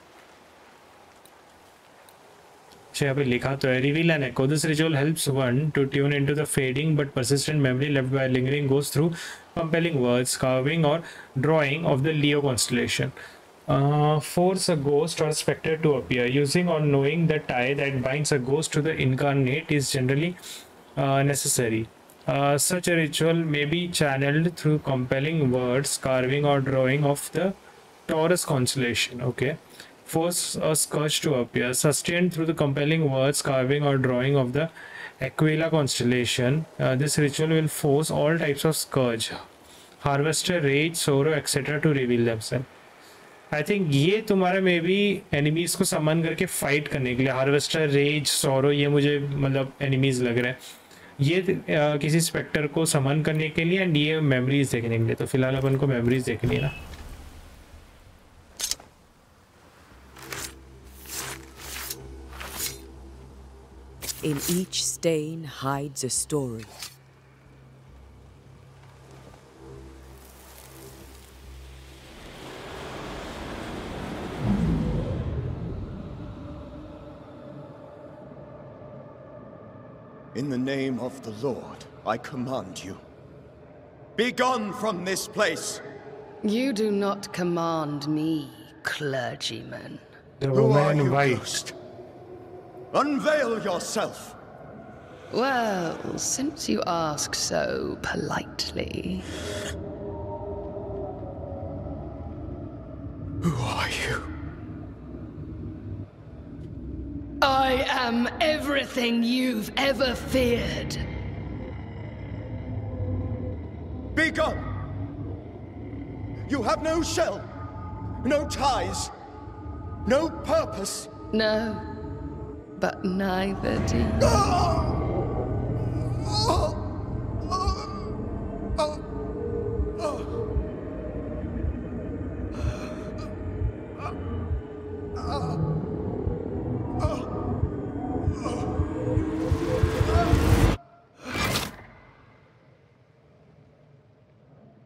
अच्छा यहाँ पे लिखा तो है reveal an echo. This ritual helps one to tune into the fading but persistent memory left by lingering गोज थ्रू कंपेलिंग वर्ड्स कार्विंग और drawing of the Leo constellation. Force a ghost or spectre to appear. Using or knowing the tie that binds a ghost to the incarnate is generally necessary. Such a ritual may be channeled through compelling words, carving or drawing of the Taurus constellation. Okay. Force a scourge to appear. Sustained through the compelling words, carving or drawing of the Aquila constellation. This ritual will force all types of scourge, harvester, rage, sorrow, etc. to reveal themselves. I think ये तुम्हारे में भी enemies को समन करके fight करने के लिए, harvester, raise, sorrow ये मुझे मतलब एनिमीज लग रहे हैं। ये किसी स्पेक्टर को समन करने के लिए एंड ये मेमोरीज देखने के लिए। तो फिलहाल अपन को मेमोरीज देखनी है ना। In each stain hides a story. In the name of the Lord, I command you. Be gone from this place! You do not command me, clergyman. The Who are woman in you, white. ghost? Unveil yourself! Well, since you ask so politely. Who are you? I am everything you've ever feared. Be gone! You have no shell, no ties, no purpose. No, but neither do you.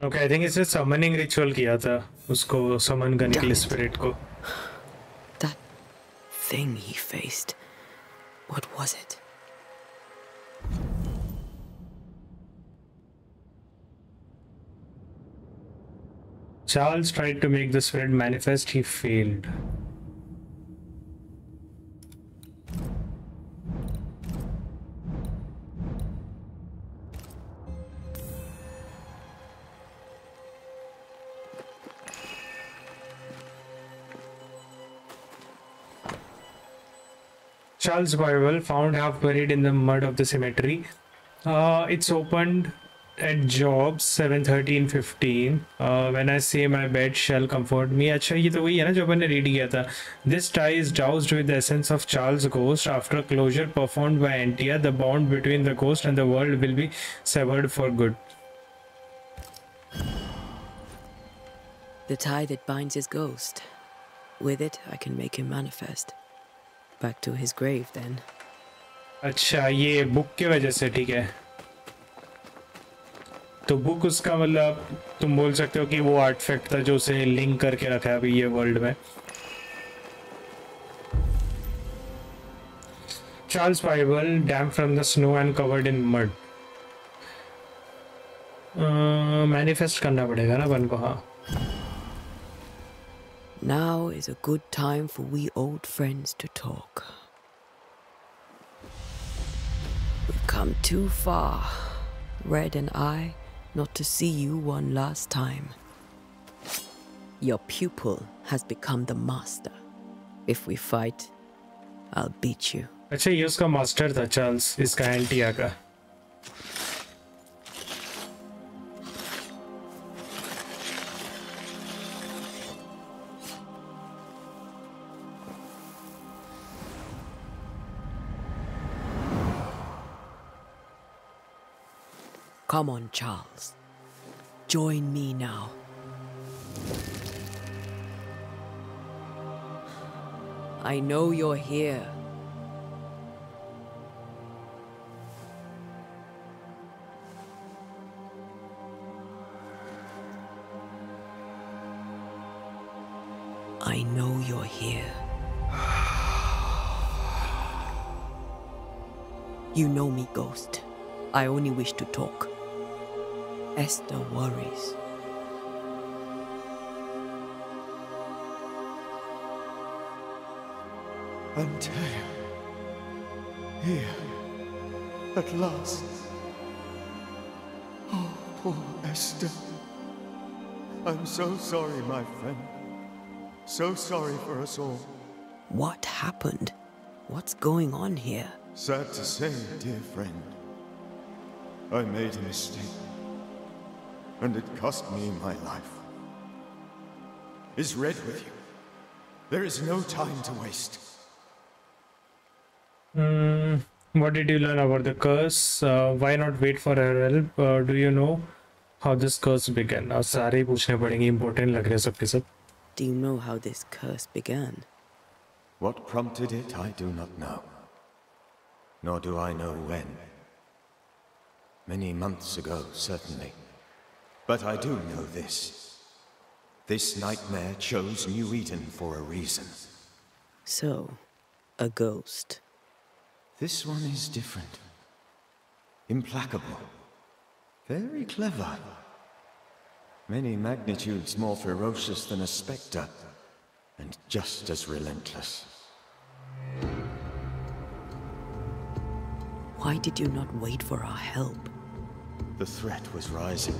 Okay, I think it's a summoning ritual किया था उसको summon करने के लिए spirit को. That thing he faced. What was it? Charles tried to make the spirit manifest, he failed. Charles' Bible found half buried in the mud of the cemetery. It's opened at Jobs 7:13-15. When I say my bed shall comfort me. अच्छा ये तो वही है ना जो अपन ने read किया था. This tie is doused with the essence of Charles' ghost. After closure performed by Antea, the bond between the ghost and the world will be severed for good. The tie that binds his ghost. With it, I can make him manifest. Back to his grave, then. अच्छा ये book की वजह से ठीक है. तो book उसका मतलब तुम बोल सकते हो कि वो आर्टिफैक्ट था जो उसे लिंक करके रखा है अभी ये वर्ल्ड में. Charles' Bible, damp from the snow and covered in mud. Manifest करना पड़ेगा ना अपन को. हाँ. Now is a good time for we old friends to talk. We've come too far, Red and I, not to see you one last time. Your pupil has become the master. If we fight, I'll beat you. अच्छा ये उसका master था Charles इसका एंटिया का. Come on, Charles. Join me now. I know you're here. I know you're here. You know me, Ghost. I only wish to talk. Esther worries. Antea. Here. At last. Oh, poor Esther. I'm so sorry, my friend. So sorry for us all. What happened? What's going on here? Sad to say, dear friend. I made a mistake. And it cost me my life. Is Red with you? There is no time to waste. What did you learn about the curse? Why not wait for her help? Do you know how this curse began? अब सारे पूछने पड़ेंगे important लग रहे हैं सबके सब. Do you know how this curse began? What prompted it, I do not know. nor do I know when. Many months ago, certainly. But I do know this. This nightmare chose New Eden for a reason. So, a ghost. This one is different. Implacable. Very clever. Many magnitudes more ferocious than a spectre, and just as relentless. Why did you not wait for our help? The threat was rising.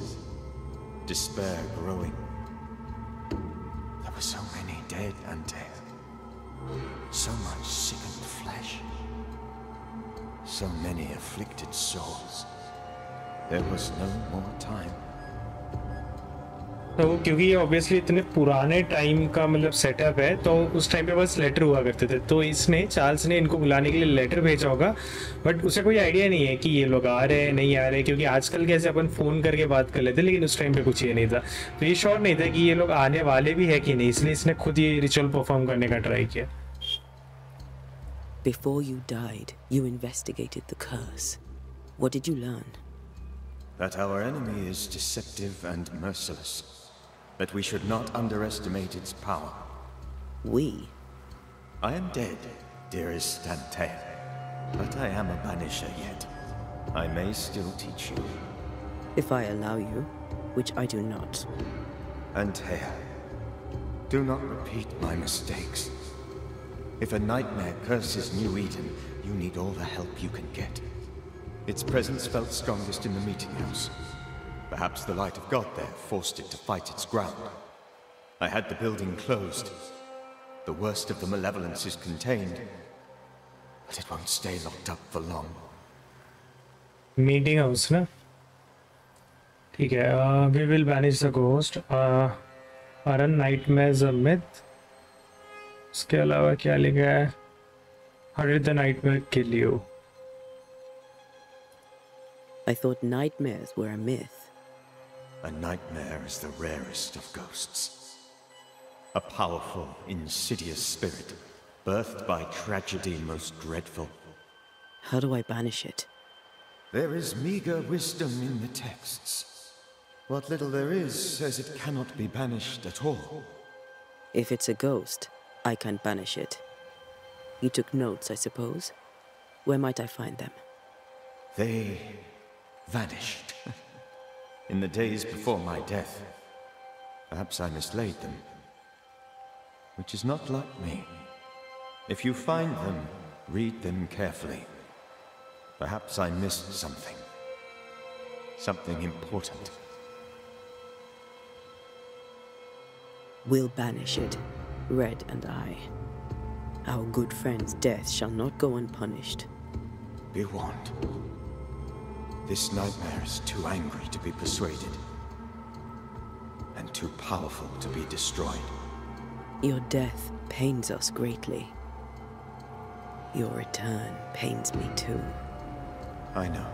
Despair growing. There were so many dead Antea. So much sickened flesh. So many afflicted souls. There was no more time. तो क्योंकि ये obviously इतने पुराने time का मतलब setup है, तो उस टाइम पे बस लेटर हुआ करते थे, तो चार्ल्स ने इनको बुलाने के लिए लेटर भेजा होगा, बट उसे कोई आइडिया नहीं है कि ये लोग आ रहे हैं नहीं आ रहे, क्योंकि आजकल कैसे अपन फ़ोन करके बात कर लेते, लेकिन उस टाइम पे कुछ ये नहीं था, तो ये श्योर नहीं था कि ये लोग आने वाले भी है कि नहीं, इसलिए इसने खुद ये रिचुअल परफॉर्म करने का ट्राई किया. Before you died, you investigated the curse. What did you learn? That our enemy is deceptive and merciless. That we should not underestimate its power. We? I am dead, dearest Antea. But I am a banisher yet. I may still teach you. If I allow you, which I do not. Antea, do not repeat my mistakes. If a nightmare curses New Eden, you need all the help you can get. Its presence felt strongest in the meeting house. Perhaps the light of God there forced it to fight its ground. I had the building closed. The worst of the malevolence is contained, but it won't stay locked up for long. Meeting house, ना? ठीक है. We will banish the ghost. Are nightmares a myth? उसके अलावा क्या लिखा है? How did the nightmare kill you? I thought nightmares were a myth. A nightmare is the rarest of ghosts. A powerful, insidious spirit, birthed by tragedy most dreadful. How do I banish it? There is meager wisdom in the texts. What little there is says it cannot be banished at all. If it's a ghost, I can't banish it. You took notes, I suppose? Where might I find them? They vanished. In the days before my death. Perhaps I mislaid them. Which is not like me. If you find them, read them carefully. Perhaps I missed something. Something important. We'll banish it, Red and I. Our good friend's death shall not go unpunished. Be warned. This nightmare is too angry to be persuaded, and too powerful to be destroyed. Your death pains us greatly. Your return pains me too. I know.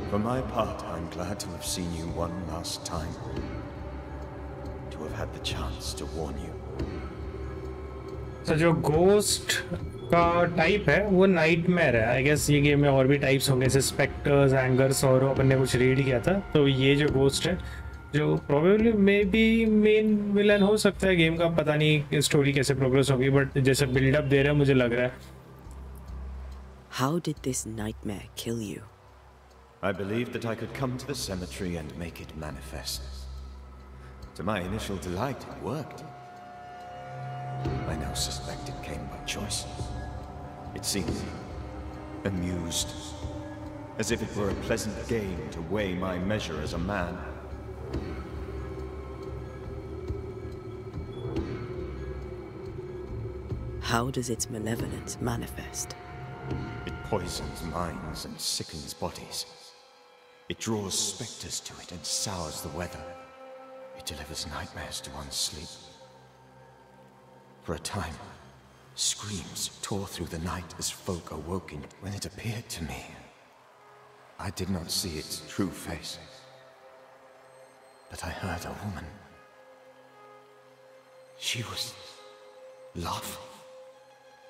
For my part, I'm glad to have seen you one last time. To have had the chance to warn you. So जो ghost का type है वो nightmare है. I guess ये game में और भी types होंगे, जैसे स्पेक्टर्स, एंगर्स, और अपन ने कुछ रीड किया था. तो ये जो गोस्ट है, जो probably may be main villain हो सकता है गेम का, पता नहीं स्टोरी कैसे प्रोग्रेस होगी, बट जैसे बिल्डअप दे रहा है मुझे लग रहा है. How did this nightmare kill you? I believed that I could come to the cemetery and make it manifest. To my initial delight, it worked. I now suspect it came by choice. It seemed amused, as if it were a pleasant game to weigh my measure as a man. How does its malevolence manifest? It poisons minds and sickens bodies. It draws specters to it and sours the weather. It delivers nightmares to one's sleep. For a time, screams tore through the night as folk awoke in it. When it appeared to me, I did not see its true face. But I heard a woman. She was laughing.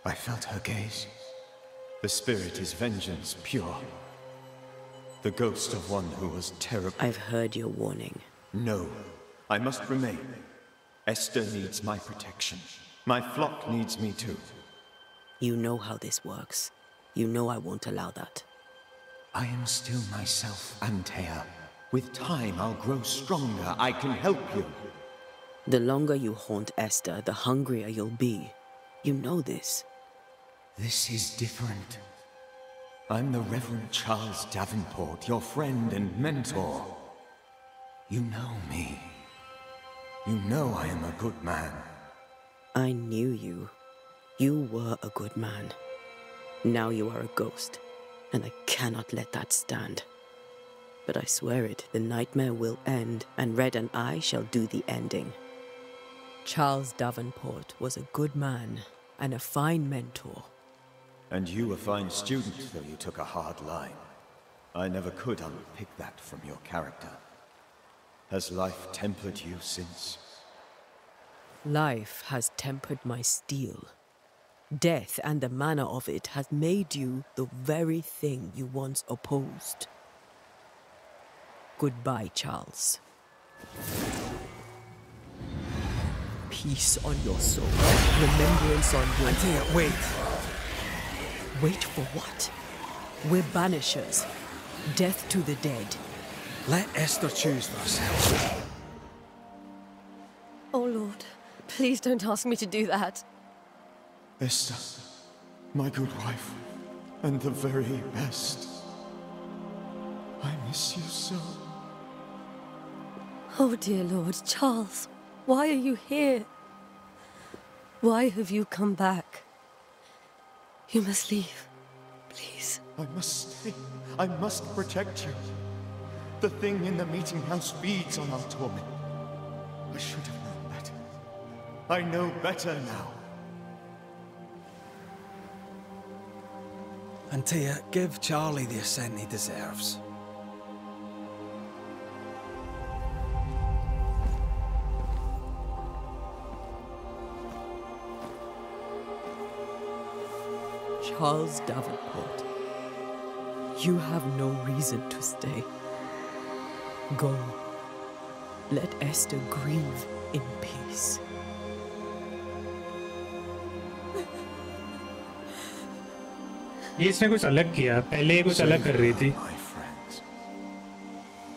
I felt her gaze, The spirit is vengeance pure. The ghost of one who was terrible. I've heard your warning. No, I must remain. Esther needs my protection. My flock needs me too. You know how this works. You know I won't allow that. I am still myself, Antea. With time, I'll grow stronger. I can help you. The longer you haunt Esther, the hungrier you'll be. You know this. This is different. I'm the Reverend Charles Davenport, your friend and mentor. You know me. You know I am a good man. I knew you. You were a good man. Now you are a ghost, and I cannot let that stand. But I swear it, the nightmare will end, and Red and I shall do the ending. Charles Davenport was a good man and a fine mentor. And you a fine student, though you took a hard line. I never could unpick that from your character. Has life tempered you since? Life has tempered my steel. Death and the manner of it has made you the very thing you once opposed. Goodbye, Charles. Peace on your soul. Remembrance on your... Antea, wait. Wait for what? We're banishers. Death to the dead. Let Esther choose for herself. Oh, Lord. Please don't ask me to do that. Esther, my good wife, and the very best. I miss you so. Oh, dear Lord. Charles, why are you here? Why have you come back? You must leave. Please. I must stay. I must protect you. The thing in the meeting house feeds on our torment. I should have known better. I know better now. Antea, give Charlie the ascent he deserves. Charles Davenport, you have no reason to stay. Go. Let Esther grieve in peace. ये इसने कुछ अलग किया, पहले ये कुछ अलग कर रही थी. My friends,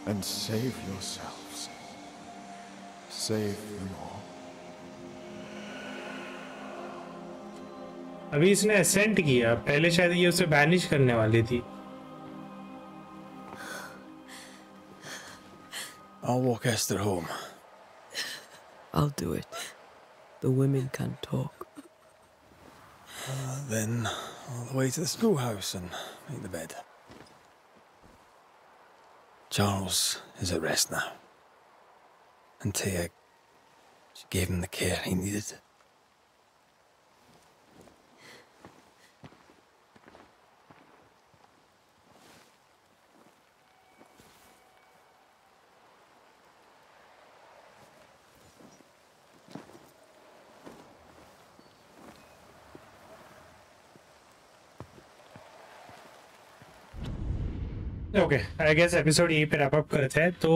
and save yourselves. Save them all. अभी इसने असेंट किया, पहले शायद ये उसे बैनिश करने वाली थी. I'll walk Esther home. I'll do it. The women can talk. Then all the way to the schoolhouse and make the bed. Charles is at rest now. Antea, she gave him the care he needed. Okay I guess episode यहीं पे wrap up करते हैं. तो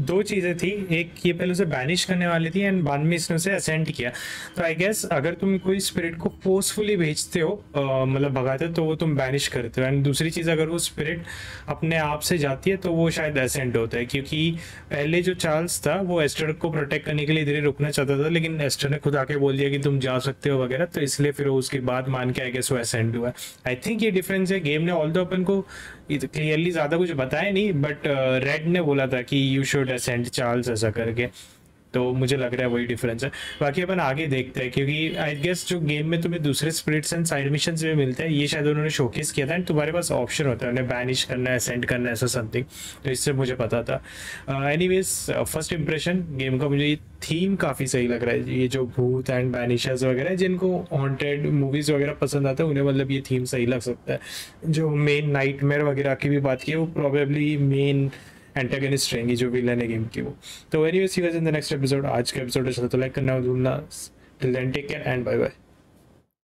दो चीज़ें थी, एक ये पहले उसे बैनिश करने वाली थी एंड बाद में इसने उसे असेंट किया. तो आई गेस अगर तुम कोई स्पिरिट को फोर्सफुली भेजते हो, मतलब भगाते हो, तो वो तुम बैनिश करते हो. एंड दूसरी चीज़, अगर वो स्पिरिट अपने आप से जाती है तो वो शायद असेंट होता है, क्योंकि पहले जो चार्ल्स था वो एस्टर को प्रोटेक्ट करने के लिए इधर रुकना चाहता था, लेकिन एस्टर ने खुद आके बोल दिया कि तुम जा सकते हो वगैरह, तो इसलिए फिर उसके बाद मान के आई गेस वो असेंट हुआ. आई थिंक ये डिफरेंस है. गेम ने ऑल दो अपन को क्लियरली ज़्यादा कुछ बताया नहीं, बट रेड ने बोला था कि यू शुड असेंट चार्ल्स ऐसा करके, तो मुझे लग रहा है वही डिफरेंस है. बाकी अपन आगे देखते हैं, क्योंकि आई गेस जो गेम में तुम्हें दूसरे स्पिरिट्स एंड साइड मिशंस में मिलते हैं, ये शायद उन्होंने शोकेस किया था एंड तुम्हारे पास ऑप्शन होता है उन्हें बैनिश करना है, असेंट करना है, ऐसा समथिंग. तो इससे मुझे पता था. एनीवेज फर्स्ट इंप्रेशन गेम का, मुझे ये थीम काफ़ी सही लग रहा है. ये जो भूत एंड बैनिशर्स वगैरह, जिनको हॉन्टेड मूवीज़ वगैरह पसंद आता है उन्हें मतलब ये थीम सही लग सकता है. जो मेन नाइटमेयर वगैरह की भी बात की है, वो प्रॉबेबली मेन एंटागनिस्ट रहेंगी जो विलन है गेम की वो. तो anyways see you guys in the next episode. आज का एपिसोड अच्छा तो लाइक करना भूलना. Till then take care and bye bye.